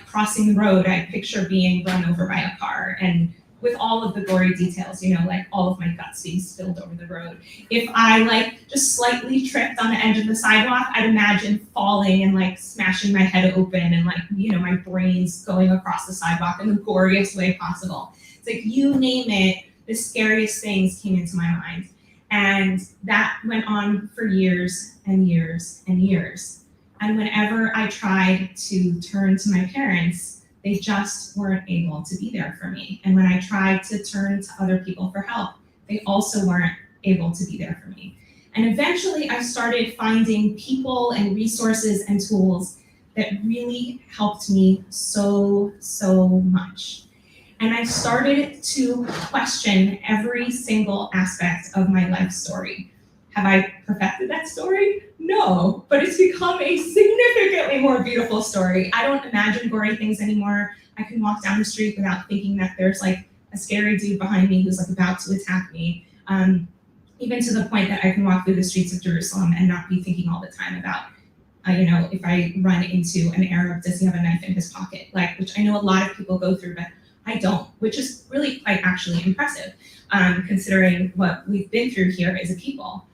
S1: crossing the road. I'd picture being run over by a car, and with all of the gory details, all of my guts being spilled over the road. If I just slightly tripped on the edge of the sidewalk, I'd imagine falling and smashing my head open and my brains going across the sidewalk in the goriest way possible. It's you name it, the scariest things came into my mind. And that went on for years and years and years. And whenever I tried to turn to my parents, they just weren't able to be there for me. And when I tried to turn to other people for help, they also weren't able to be there for me. And eventually I started finding people and resources and tools that really helped me so much. And I started to question every single aspect of my life story. Have I perfected that story? No, but it's become a significantly more beautiful story. I don't imagine gory things anymore. I can walk down the street without thinking that there's a scary dude behind me who's about to attack me. Even to the point that I can walk through the streets of Jerusalem and not be thinking all the time about, if I run into an Arab, does he have a knife in his pocket? Which I know a lot of people go through, but I don't, which is really quite actually impressive, considering what we've been through here as a people.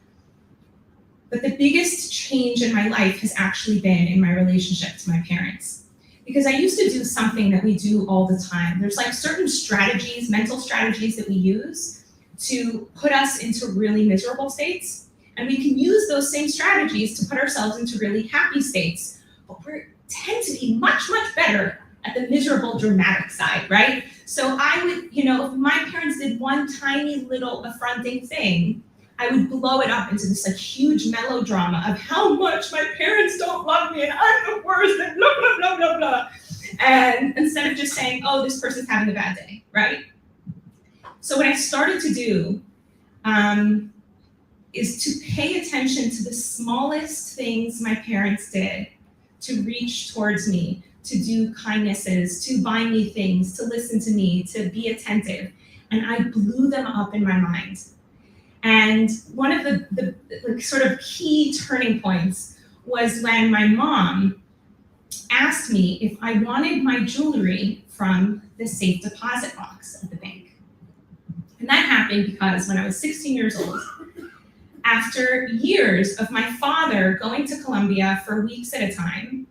S1: But the biggest change in my life has actually been in my relationship to my parents. Because I used to do something that we do all the time. There's like certain strategies, mental strategies that we use to put us into really miserable states. And we can use those same strategies to put ourselves into really happy states. But we tend to be much, much better at the miserable, dramatic side, right? So I would, if my parents did one tiny little affronting thing, I would blow it up into this like huge melodrama of how much my parents don't love me and I'm the worst and blah, blah, blah, blah, blah. And instead of just saying, oh, this person's having a bad day, right? So what I started to do is to pay attention to the smallest things my parents did to reach towards me, to do kindnesses, to buy me things, to listen to me, to be attentive. And I blew them up in my mind. And one of the sort of key turning points was when my mom asked me if I wanted my jewelry from the safe deposit box at the bank. And that happened because when I was 16 years old, after years of my father going to Colombia for weeks at a time,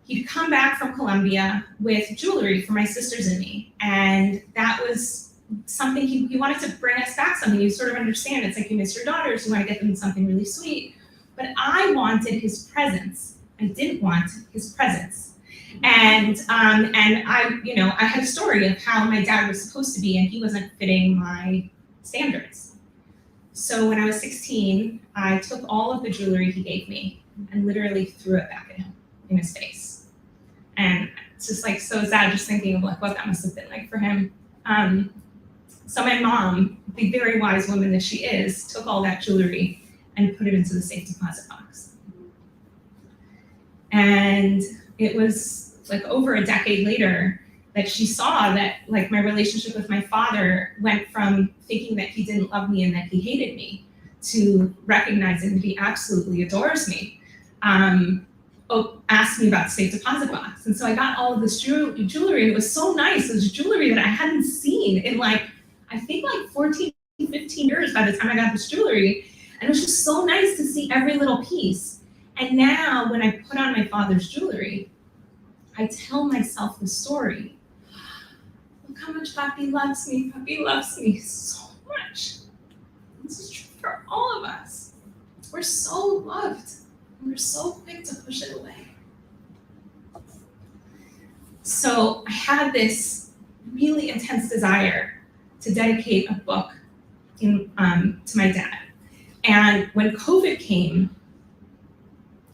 S1: he'd come back from Colombia with jewelry for my sisters and me. And that was something he wanted to bring us back something. You sort of understand, it's like you miss your daughters, you want to get them something really sweet. But I wanted his presence. I didn't want his presence. And I had a story of how my dad was supposed to be and he wasn't fitting my standards. So when I was 16, I took all of the jewelry he gave me and literally threw it back at him in his face. And it's just like so sad just thinking of like what that must have been like for him. So my mom, the very wise woman that she is, took all that jewelry and put it into the safe deposit box. And it was like over a decade later that she saw that like my relationship with my father went from thinking that he didn't love me and that he hated me to recognizing that he absolutely adores me. Asked me about the safe deposit box. And so I got all of this jewelry. It was so nice. It was jewelry that I hadn't seen in I think 14, 15 years by the time I got this jewelry. And it was just so nice to see every little piece. And now when I put on my father's jewelry, I tell myself the story. Look how much Papi loves me. Papi loves me so much. This is true for all of us. We're so loved. And we're so quick to push it away. So I had this really intense desire to dedicate a book to my dad. And when COVID came,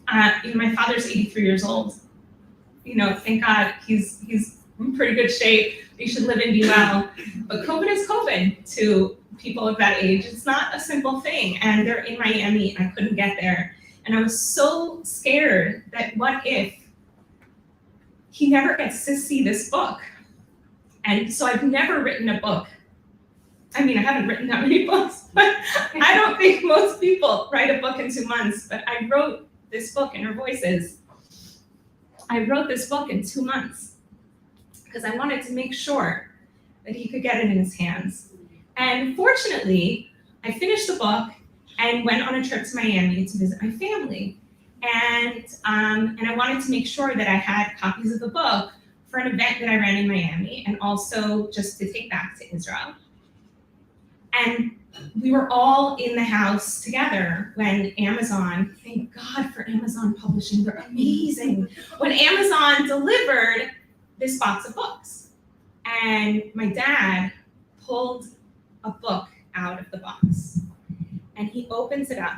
S1: my father's 83 years old. Thank God he's in pretty good shape. He should live and be well. But COVID is COVID to people of that age. It's not a simple thing. And they're in Miami and I couldn't get there. And I was so scared that what if he never gets to see this book? And so I've never written a book. I mean, I haven't written that many books, but I don't think most people write a book in 2 months. But I wrote this book in Her Voices. I wrote this book in 2 months because I wanted to make sure that he could get it in his hands. And fortunately, I finished the book and went on a trip to Miami to visit my family. And I wanted to make sure that I had copies of the book for an event that I ran in Miami and also just to take back to Israel. And we were all in the house together when Amazon, thank God for Amazon publishing, they're amazing. When Amazon delivered this box of books. And my dad pulled a book out of the box. And he opens it up.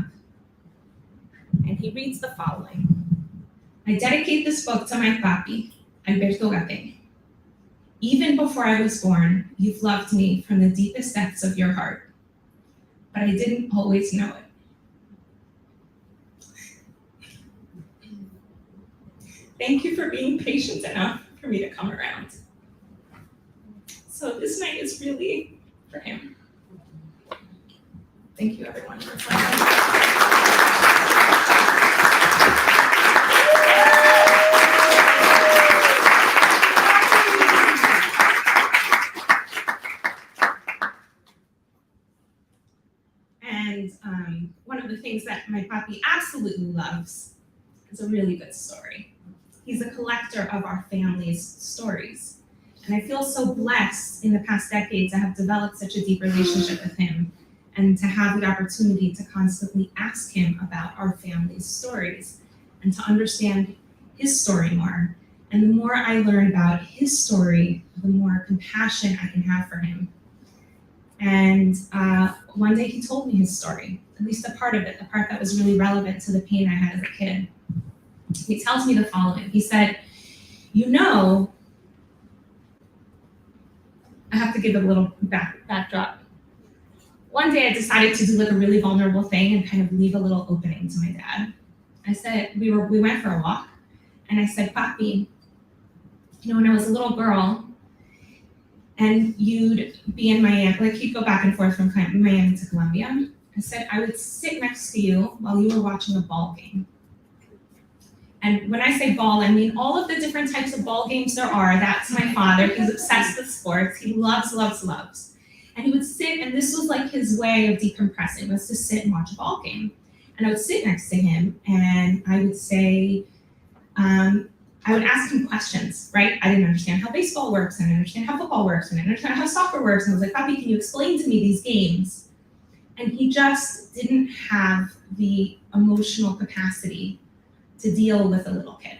S1: And he reads the following. I dedicate this book to my papi, Alberto Gate. Even before I was born, you've loved me from the deepest depths of your heart. But I didn't always know it. Thank you for being patient enough for me to come around. So this night is really for him. Thank you, everyone, for playing. And one of the things that my papi absolutely loves is a really good story. He's a collector of our family's stories. And I feel so blessed in the past decades to have developed such a deep relationship with him and to have the opportunity to constantly ask him about our family's stories and to understand his story more. And the more I learn about his story, the more compassion I can have for him. And one day he told me his story, at least a part of it, the part that was really relevant to the pain I had as a kid. He tells me the following. He said, you know, I have to give it a little backdrop. One day I decided to do like a really vulnerable thing and kind of leave a little opening to my dad. I said, we went for a walk, and I said, Papi, you know, when I was a little girl, and you'd be in Miami, like you'd go back and forth from Miami to Colombia, I said, I would sit next to you while you were watching a ball game. And when I say ball, I mean all of the different types of ball games there are. That's my father. He's obsessed with sports. He loves. And he would sit, and this was like his way of decompressing, was to sit and watch a ball game. And I would sit next to him, and I would say, I would ask him questions, right? I didn't understand how baseball works, and I didn't understand how football works, and I didn't understand how soccer works. And I was like, Papi, can you explain to me these games? And he just didn't have the emotional capacity to deal with a little kid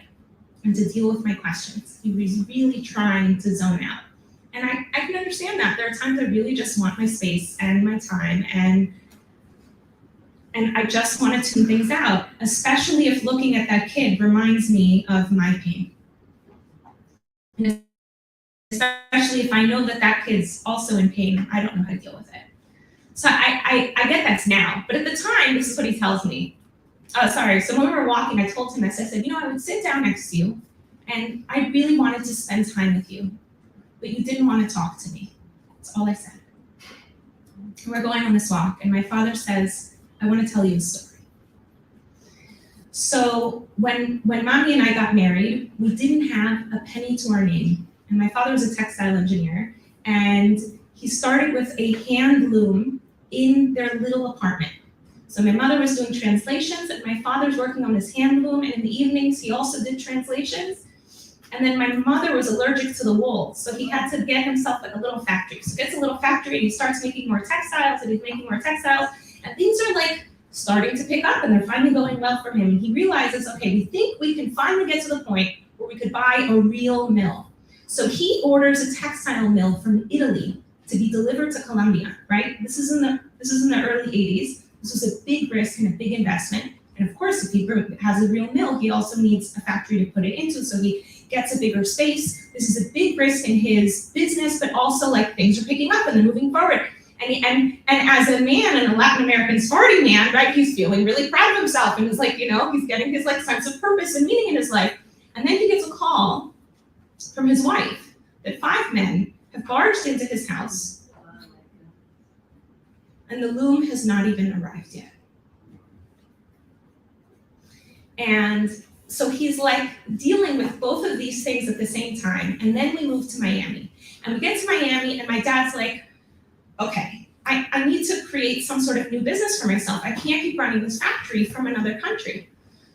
S1: and to deal with my questions. He was really trying to zone out. And I can understand that. There are times I really just want my space and my time, and I just want to tune things out, especially if looking at that kid reminds me of my pain. And especially if I know that that kid's also in pain, I don't know how to deal with it. So I get that's now, but at the time, this is what he tells me. So when we were walking, I told him, I said, you know, I would sit down next to you, and I really wanted to spend time with you, but you didn't want to talk to me. That's all I said. And we're going on this walk, and my father says, I want to tell you a story. So when Mommy and I got married, we didn't have a penny to our name. And my father was a textile engineer, and he started with a hand loom in their little apartment. So my mother was doing translations, and my father's working on his hand loom, and in the evenings he also did translations. And then my mother was allergic to the wool, so he had to get himself like a little factory. So he gets a little factory, and he starts making more textiles, and he's making more textiles, and things are like starting to pick up, and they're finally going well for him. And he realizes, okay, we think we can finally get to the point where we could buy a real mill. So he orders a textile mill from Italy to be delivered to Colombia, right? This is in the early 80s. This was a big risk and a big investment. And of course, if he has a real mill, he also needs a factory to put it into, so he gets a bigger space. This is a big risk in his business, but also like things are picking up and they're moving forward. And as a man, and a Latin American Sephardi man, right, he's feeling really proud of himself, and he's like, you know, he's getting his like sense of purpose and meaning in his life. And then he gets a call from his wife that 5 men have barged into his house, and the loom has not even arrived yet. And so he's like dealing with both of these things at the same time. And then we move to Miami. And we get to Miami, and my dad's like, okay, I need to create some sort of new business for myself. I can't keep running this factory from another country.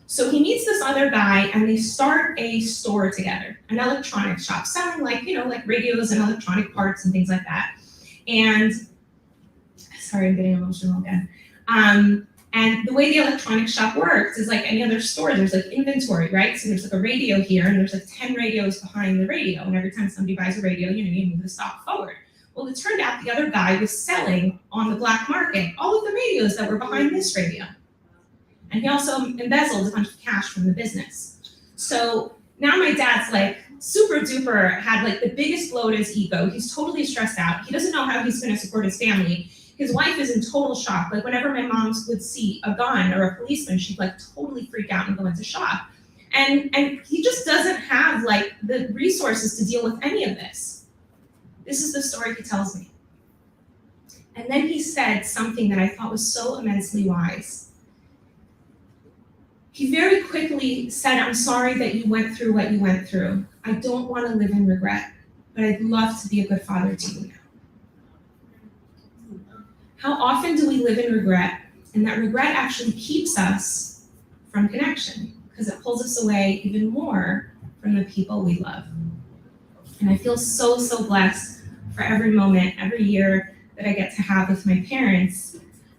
S1: So he meets this other guy, and they start a store together, an electronics shop, selling like, you know, like radios and electronic parts and things like that. And sorry, I'm getting emotional again. And the way the electronics shop works is like any other store, there's like inventory, right? So there's like a radio here, and there's like 10 radios behind the radio. And every time somebody buys a radio, you know, you move the stock forward. Well, it turned out the other guy was selling on the black market all of the radios that were behind this radio. And he also embezzled a bunch of cash from the business. So now my dad's like super duper, had like the biggest blow at his ego. He's totally stressed out. He doesn't know how he's going to support his family. His wife is in total shock. Like whenever my mom would see a gun or a policeman, she'd like totally freak out and go into shock. And he just doesn't have like the resources to deal with any of this. This is the story he tells me. And then he said something that I thought was so immensely wise. He very quickly said, I'm sorry that you went through what you went through. I don't want to live in regret, but I'd love to be a good father to you now. How often do we live in regret And that regret actually keeps us from connection because it pulls us away even more from the people we love. And I feel so, so blessed for every moment, every year that I get to have with my parents.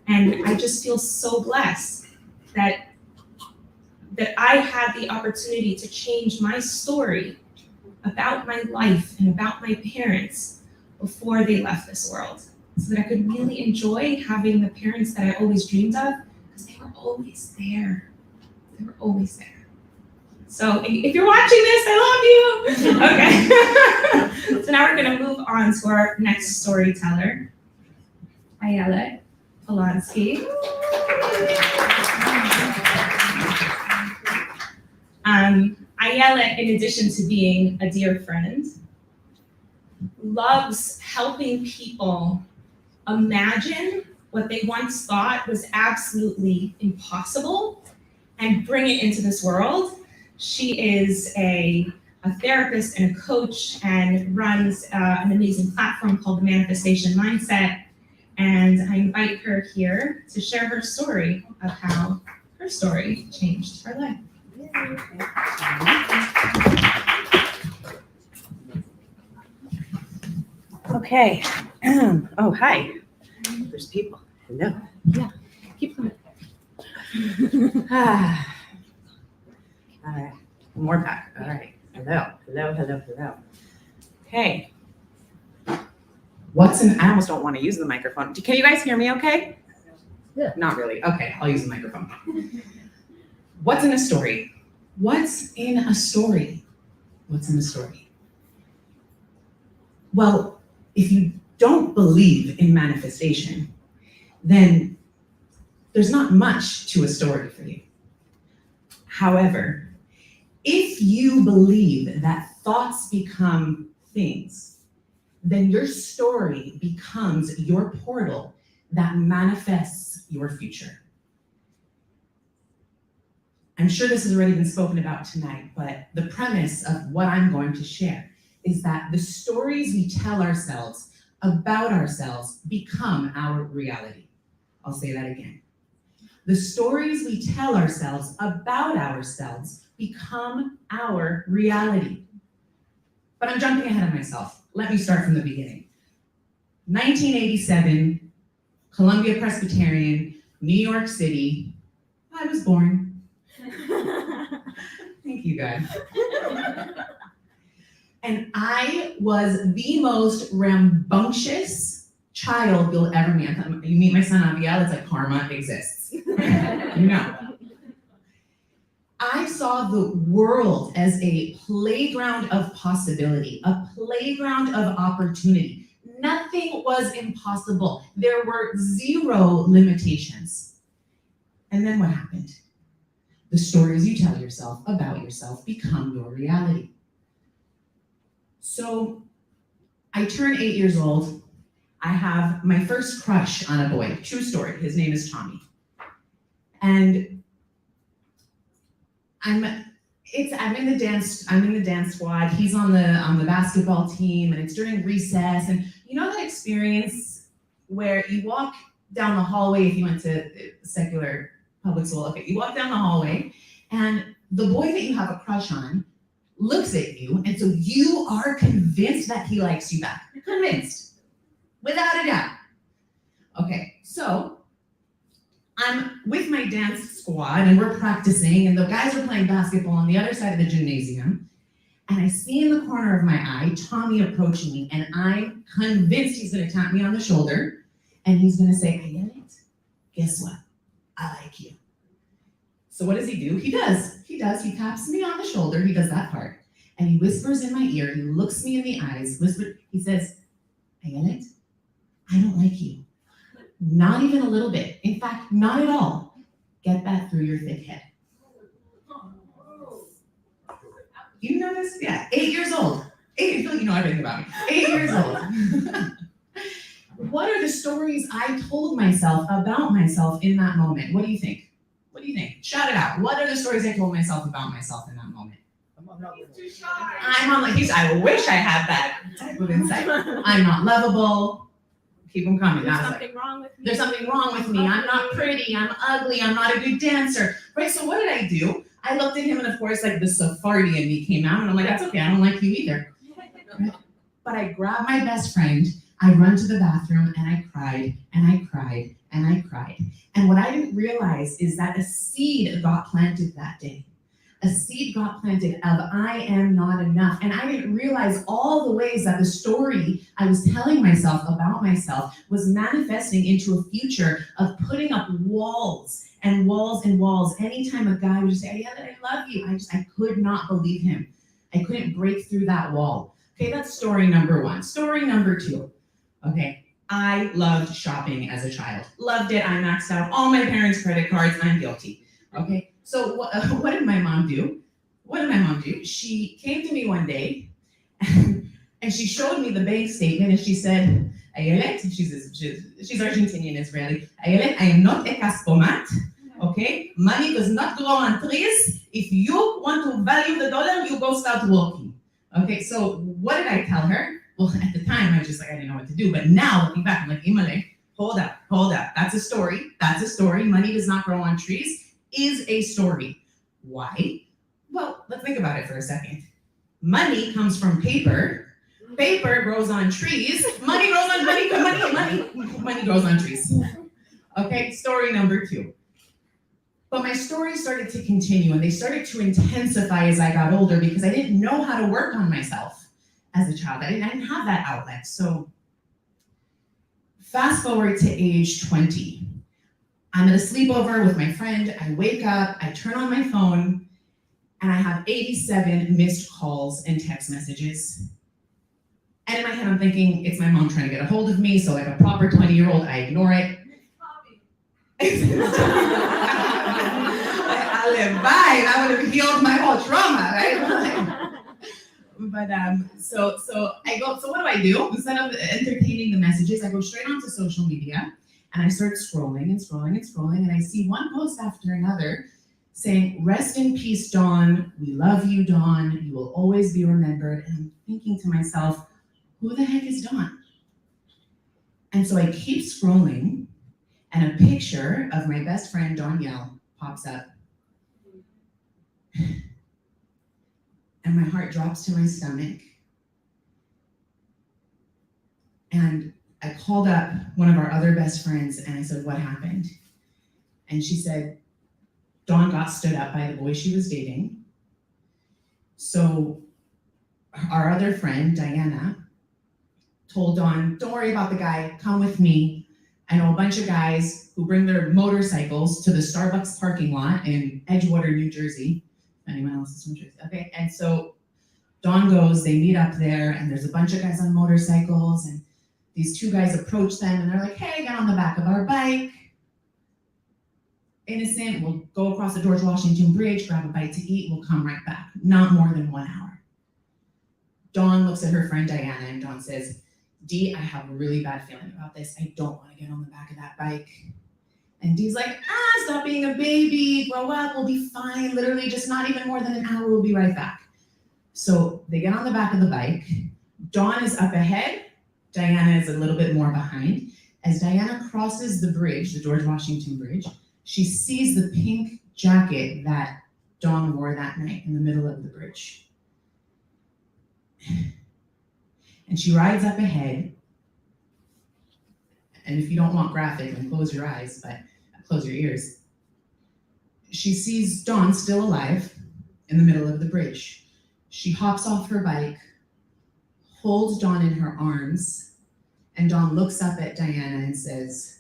S1: And I just feel so blessed that I had the opportunity to change my story about my life and about my parents before they left this world, so that I could really enjoy having the parents that I always dreamed of, because they were always there. They were always there. So if you're watching this, I love you. Okay. So now we're gonna move on to our next storyteller, Ayelet Polonsky. Ayelet, in addition to being a dear friend, loves helping people imagine what they once thought was absolutely impossible and bring it into this world. She is a therapist and a coach and runs an amazing platform called the Manifestation Mindset. And I invite her here to share her story of how her story changed her life.
S5: Okay. Oh, hi. There's people. Hello.
S3: Yeah, keep going.
S5: More back. All right. Hello. Okay. I almost don't want to use the microphone. Can you guys hear me okay?
S3: Yeah.
S5: Not really. Okay, I'll use the microphone. What's in a story? What's in a story? What's in a story? Well, if you don't believe in manifestation, then there's not much to a story for you. However, if you believe that thoughts become things, then your story becomes your portal that manifests your future. I'm sure this has already been spoken about tonight, but the premise of what I'm going to share is that the stories we tell ourselves about ourselves become our reality. I'll say that again. The stories we tell ourselves about ourselves become our reality. But I'm jumping ahead of myself. Let me start from the beginning. 1987, Columbia Presbyterian, New York City. I was born. Thank you, guys. And I was the most rambunctious child you'll ever meet. You meet my son Abiel, it's like karma exists. You know. I saw the world as a playground of possibility, a playground of opportunity. Nothing was impossible. There were zero limitations. And then what happened? The stories you tell yourself about yourself become your reality. So I turn 8 years old. I have my first crush on a boy. True story. His name is Tommy. And I'm in the dance squad. He's on the basketball team, and it's during recess. And you know that experience where you walk down the hallway, if you went to secular public school, okay, you walk down the hallway, and the boy that you have a crush on looks at you, and so you are convinced that he likes you back. You're convinced, without a doubt. Okay, so I'm with my dance squad and we're practicing, and the guys are playing basketball on the other side of the gymnasium. And I see in the corner of my eye Tommy approaching me, and I'm convinced he's gonna tap me on the shoulder and he's gonna say, Ayelet, guess what? I like you. So what does he do? He taps me on the shoulder, he does that part. And he whispers in my ear, he looks me in the eyes, he says, Ayelet, I don't like you. Not even a little bit. In fact, not at all. Get that through your thick head. You know this? Yeah, 8 years old. I feel like you know everything about me. 8 years old. What are the stories I told myself about myself in that moment? What do you think? What do you think? Shout it out. What are the stories I told myself about myself in that moment? I wish I had that type of insight. I'm not lovable. Keep them coming.
S1: There's
S5: I was like,
S1: something wrong with me.
S5: there's something wrong with me. I'm not pretty. I'm ugly. I'm not a good dancer. Right? So what did I do? I looked at him, and of course, like the Sephardi in me came out, and I'm like, that's okay. I don't like you either. Right? But I grabbed my best friend. I run to the bathroom, and I cried, and I cried, and I cried. And what I didn't realize is that a seed got planted that day. A seed got planted of I am not enough. And I didn't realize all the ways that the story I was telling myself about myself was manifesting into a future of putting up walls and walls and walls. Anytime a guy would just say, yeah, I love you, I could not believe him. I couldn't break through that wall. Okay, that's story number one. Story number two. Okay, I loved shopping as a child. Loved it. I maxed out all my parents' credit cards. I'm guilty. Okay, so what did my mom do? She came to me one day and she showed me the bank statement and she said, Ayelet, she's Argentinian Israeli. Ayelet, I am not a caspomat. Okay, money does not grow on trees. If you want to value the dollar, you go start working. Okay, so what did I tell her? Well, at the time, I was just like, I didn't know what to do. But now, looking back, I'm like, Imale, hold up. That's a story. Money does not grow on trees is a story. Why? Well, let's think about it for a second. Money comes from paper. Paper grows on trees. Money grows on trees. Okay, story number two. But my stories started to continue and they started to intensify as I got older because I didn't know how to work on myself as a child. I didn't have that outlet. So fast forward to age 20. I'm at a sleepover with my friend. I wake up, I turn on my phone, and I have 87 missed calls and text messages. And in my head, I'm thinking, it's my mom trying to get a hold of me, so like a proper 20-year-old, I ignore it. That would have healed my whole trauma, right? But so I go, so what do? Instead of entertaining the messages, I go straight onto social media and I start scrolling, and I see one post after another saying, rest in peace, Dawn. We love you, Dawn. You will always be remembered. And I'm thinking to myself, who the heck is Dawn? And so I keep scrolling, and a picture of my best friend, Danielle, pops up. And my heart drops to my stomach. And I called up one of our other best friends and I said, what happened? And she said, Dawn got stood up by the boy she was dating. So our other friend, Diana, told Dawn, don't worry about the guy, come with me. I know a bunch of guys who bring their motorcycles to the Starbucks parking lot in Edgewater, New Jersey. Anyone else is from Jersey? Okay, and so Dawn goes, they meet up there, and there's a bunch of guys on motorcycles, and these two guys approach them, and they're like, hey, get on the back of our bike. Innocent, we'll go across the George Washington Bridge, grab a bite to eat, we'll come right back. Not more than 1 hour. Dawn looks at her friend Diana, and Dawn says, Dee, I have a really bad feeling about this. I don't want to get on the back of that bike. And Dee's like, stop being a baby, grow up, we'll be fine. Literally just not even more than an hour, we'll be right back. So they get on the back of the bike. Dawn is up ahead. Diana is a little bit more behind. As Diana crosses the bridge, the George Washington Bridge, she sees the pink jacket that Dawn wore that night in the middle of the bridge. And she rides up ahead. And if you don't want graphic, then close your eyes, but close your ears. She sees Dawn still alive in the middle of the bridge. She hops off her bike, holds Dawn in her arms, and Dawn looks up at Diana and says,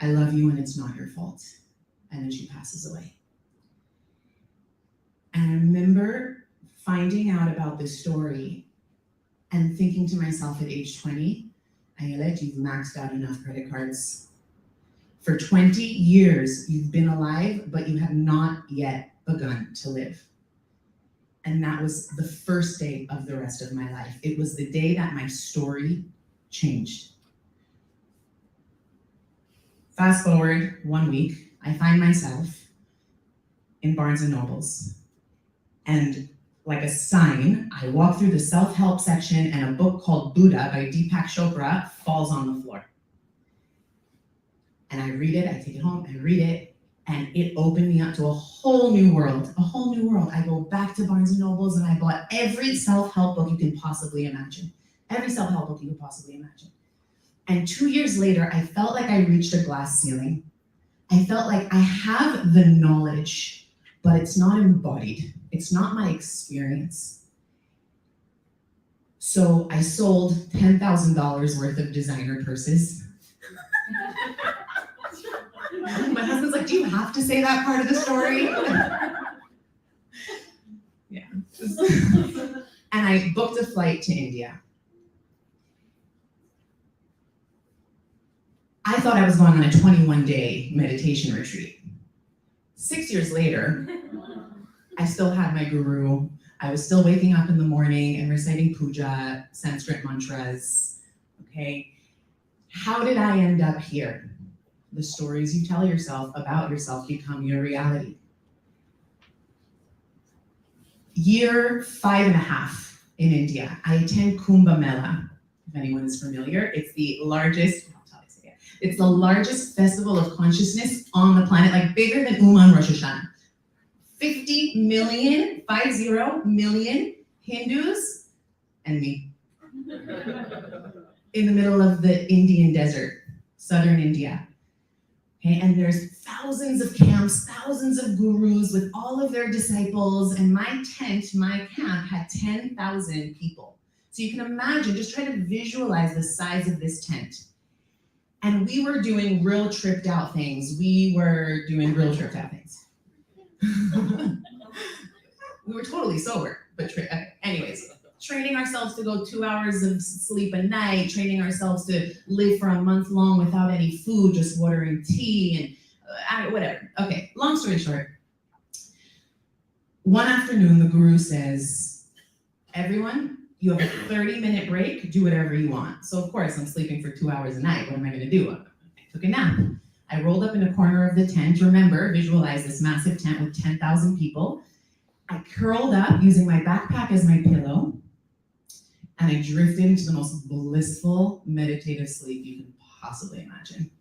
S5: I love you and it's not your fault. And then she passes away. And I remember finding out about this story and thinking to myself at age 20, Ayelet, you've maxed out enough credit cards. For 20 years, you've been alive, but you have not yet begun to live. And that was the first day of the rest of my life. It was the day that my story changed. Fast forward 1 week, I find myself in Barnes & Noble's. And like a sign. I walk through the self-help section and a book called Buddha by Deepak Chopra falls on the floor. And I read it, I take it home, I read it, and it opened me up to a whole new world, a whole new world. I go back to Barnes and Nobles and I bought every self-help book you can possibly imagine. Every self-help book you could possibly imagine. And 2 years later, I felt like I reached a glass ceiling. I felt like I have the knowledge, but it's not embodied. It's not my experience. So I sold $10,000 worth of designer purses. My husband's like, do you have to say that part of the story? Yeah. And I booked a flight to India. I thought I was going on a 21-day meditation retreat. 6 years later, I still had my guru. I was still waking up in the morning and reciting puja, Sanskrit mantras, okay? How did I end up here? The stories you tell yourself about yourself become your reality. Year 5.5 in India, I attend Kumbh Mela, if anyone is familiar. It's the largest, it's the largest festival of consciousness on the planet, like bigger than Uman Rosh Hashanah. 50 million Hindus and me. In the middle of the Indian desert, southern India. Okay, and there's thousands of camps, thousands of gurus with all of their disciples, and my tent, my camp had 10,000 people. So you can imagine, just try to visualize the size of this tent. And we were doing real tripped out things. We were totally sober, but anyways, training ourselves to go 2 hours of sleep a night, training ourselves to live for a month long without any food, just water and tea and whatever. Okay, long story short, one afternoon the guru says, everyone, you have a 30-minute break, do whatever you want. So of course I'm sleeping for 2 hours a night. What am I gonna do? I took a nap. I rolled up in a corner of the tent. Remember, visualize this massive tent with 10,000 people. I curled up using my backpack as my pillow, and I drifted into the most blissful meditative sleep you can possibly imagine.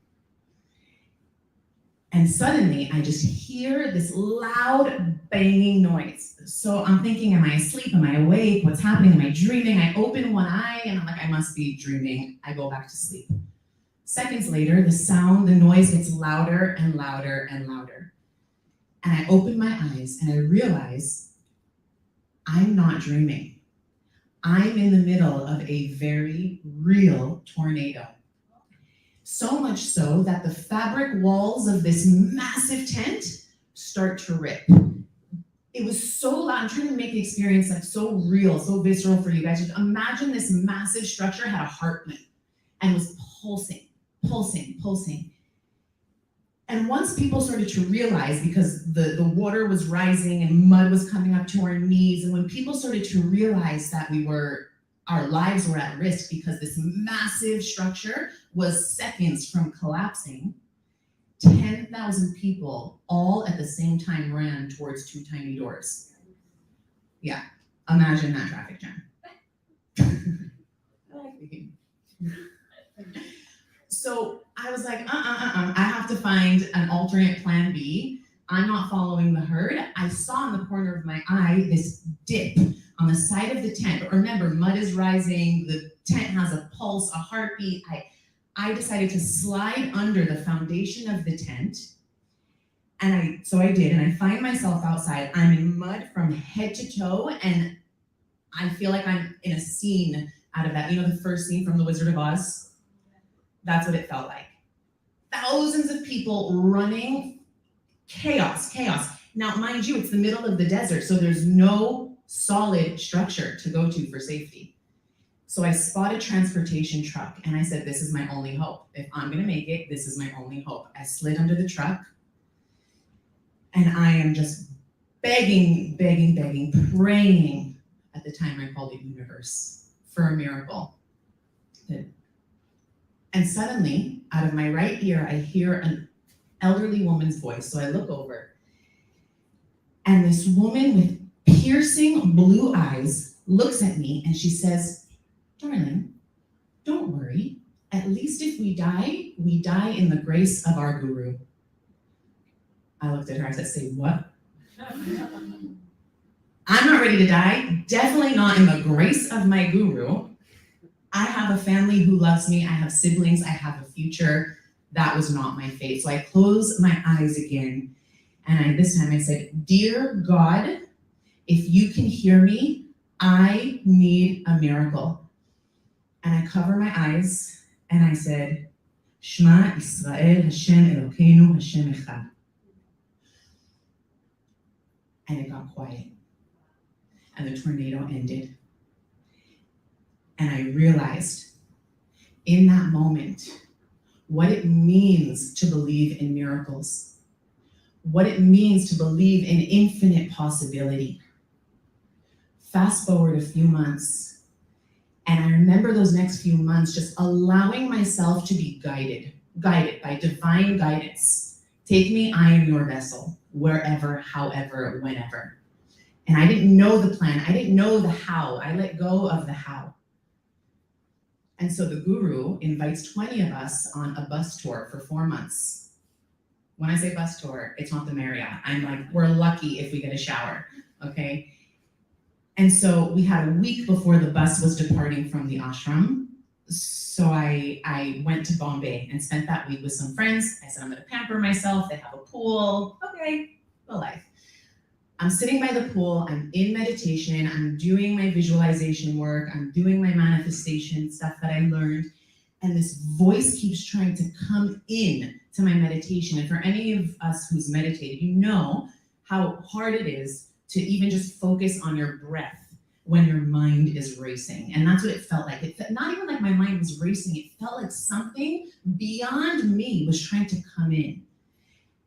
S5: And suddenly I just hear this loud banging noise. So I'm thinking, am I asleep? Am I awake? What's happening? Am I dreaming? I open one eye and I'm like, I must be dreaming. I go back to sleep. Seconds later, the noise gets louder and louder and louder. And I open my eyes and I realize I'm not dreaming. I'm in the middle of a very real tornado. So much so that the fabric walls of this massive tent start to rip. It was so loud. I'm trying to make the experience like so real, so visceral for you guys. Just imagine this massive structure had a heartbeat and was pulsing. And once people started to realize, because the water was rising and mud was coming up to our knees, and when people started to realize that our lives were at risk because this massive structure was seconds from collapsing, 10,000 people all at the same time ran towards two tiny doors. Yeah, imagine that traffic jam. So I was like, I have to find an alternate plan B. I'm not following the herd. I saw in the corner of my eye this dip on the side of the tent. But remember, mud is rising, the tent has a pulse, a heartbeat. I decided to slide under the foundation of the tent. And so I did, and I find myself outside. I'm in mud from head to toe, and I feel like I'm in a scene out of that, the first scene from The Wizard of Oz? That's what it felt like. Thousands of people running, chaos. Now, mind you, it's the middle of the desert, so there's no solid structure to go to for safety. So I spotted a transportation truck, and I said, this is my only hope. If I'm gonna make it, this is my only hope. I slid under the truck, and I am just begging, praying. At the time, I called it universe for a miracle. And suddenly, out of my right ear, I hear an elderly woman's voice. So I look over, and this woman with piercing blue eyes, looks at me and she says, "Darling, don't worry. At least if we die in the grace of our guru." I looked at her, I said, "Say what?" I'm not ready to die, definitely not in the grace of my guru. I have a family who loves me, I have siblings, I have a future. That was not my fate. So I closed my eyes again, and this time I said, "Dear God, if you can hear me, I need a miracle." And I covered my eyes and I said, "Shema Israel, Hashem Elokeinu, Hashem Echad." And it got quiet. And the tornado ended. And I realized in that moment what it means to believe in miracles, what it means to believe in infinite possibility. Fast forward a few months, and I remember those next few months just allowing myself to be guided by divine guidance. Take me, I am your vessel, wherever, however, whenever. And I didn't know the plan, I didn't know the how, I let go of the how. And so the guru invites 20 of us on a bus tour for 4 months. When I say bus tour, it's not the Marriott. I'm like, we're lucky if we get a shower, okay? And so we had a week before the bus was departing from the ashram. So I went to Bombay and spent that week with some friends. I said, I'm gonna pamper myself, they have a pool, okay, the life. I'm sitting by the pool, I'm in meditation, I'm doing my visualization work, I'm doing my manifestation stuff that I learned, and this voice keeps trying to come in to my meditation. And for any of us who's meditated, you know how hard it is to even just focus on your breath when your mind is racing. And that's what it felt like. It felt not even like my mind was racing, it felt like something beyond me was trying to come in.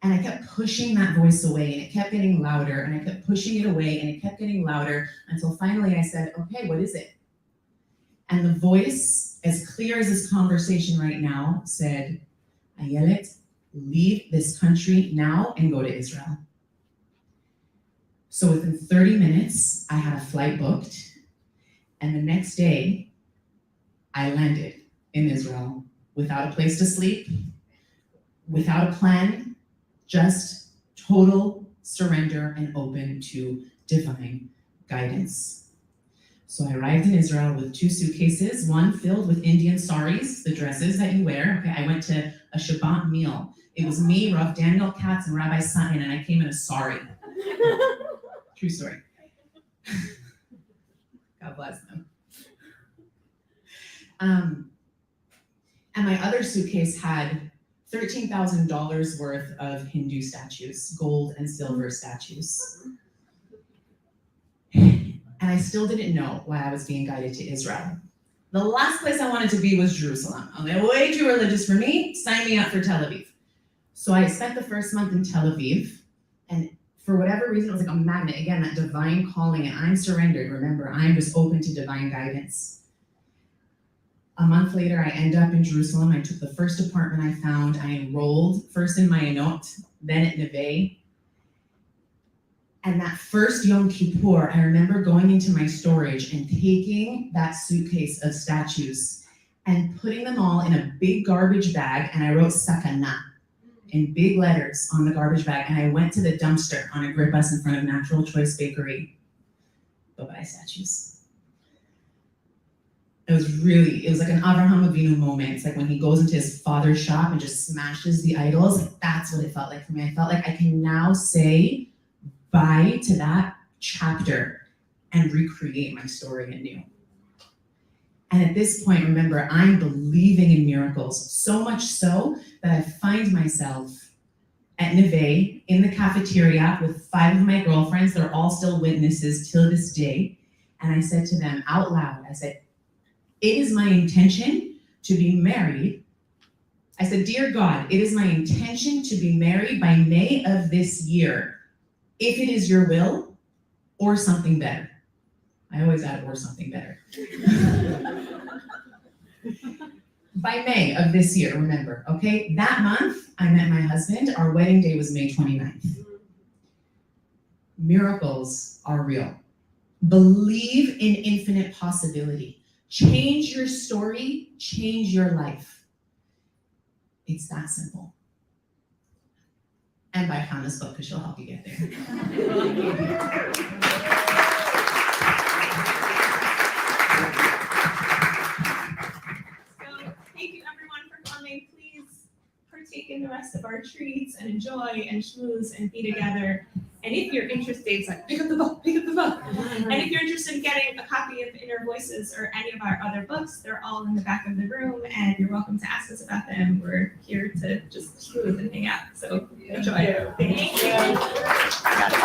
S5: And I kept pushing that voice away, and it kept getting louder, and I kept pushing it away, and it kept getting louder, until finally I said, okay, what is it? And the voice, as clear as this conversation right now, said, Ayelet, leave this country now and go to Israel. So within 30 minutes, I had a flight booked, and the next day, I landed in Israel without a place to sleep, without a plan, just total surrender and open to divine guidance. So I arrived in Israel with 2 suitcases, one filled with Indian saris, the dresses that you wear. Okay, I went to a Shabbat meal. It was me, Rav Daniel Katz, and Rabbi Sutton, and I came in a sari. True story. God bless them. And my other suitcase had $13,000 worth of Hindu statues, gold and silver statues. And I still didn't know why I was being guided to Israel. The last place I wanted to be was Jerusalem. I'm like, way too religious for me, sign me up for Tel Aviv. So I spent the first month in Tel Aviv, and for whatever reason, it was like a magnet, again, that divine calling, and I'm surrendered. Remember, I'm just open to divine guidance. A month later, I end up in Jerusalem. I took the first apartment I found. I enrolled first in Mayanot, then at Neve. And that first Yom Kippur, I remember going into my storage and taking that suitcase of statues and putting them all in a big garbage bag, and I wrote Sakana in big letters on the garbage bag, and I went to the dumpster on a grid bus in front of Natural Choice Bakery. Bye-bye statues. It was like an Avraham Avinu moment. It's like when he goes into his father's shop and just smashes the idols. Like, that's what it felt like for me. I felt like I can now say bye to that chapter and recreate my story anew. And at this point, remember, I'm believing in miracles, so much so that I find myself at Neve in the cafeteria with 5 of my girlfriends. They're all still witnesses till this day. And I said to them out loud, I said, it is my intention to be married. I said, dear God, it is my intention to be married by May of this year, if it is your will, or something better. I always add, or something better. By May of this year, remember, okay? That month, I met my husband. Our wedding day was May 29th. Miracles are real. Believe in infinite possibility. Change your story, change your life. It's that simple. And buy Chana's book because she'll help you get there.
S1: So thank you everyone for coming. Please partake in the rest of our treats and enjoy and schmooze and be together. And if you're interested, it's like, pick up the book, pick up the book. And if you're interested in getting a copy of Inner Voices or any of our other books, they're all in the back of the room and you're welcome to ask us about them. We're here to just schmooze and hang out. So enjoy. Thank you.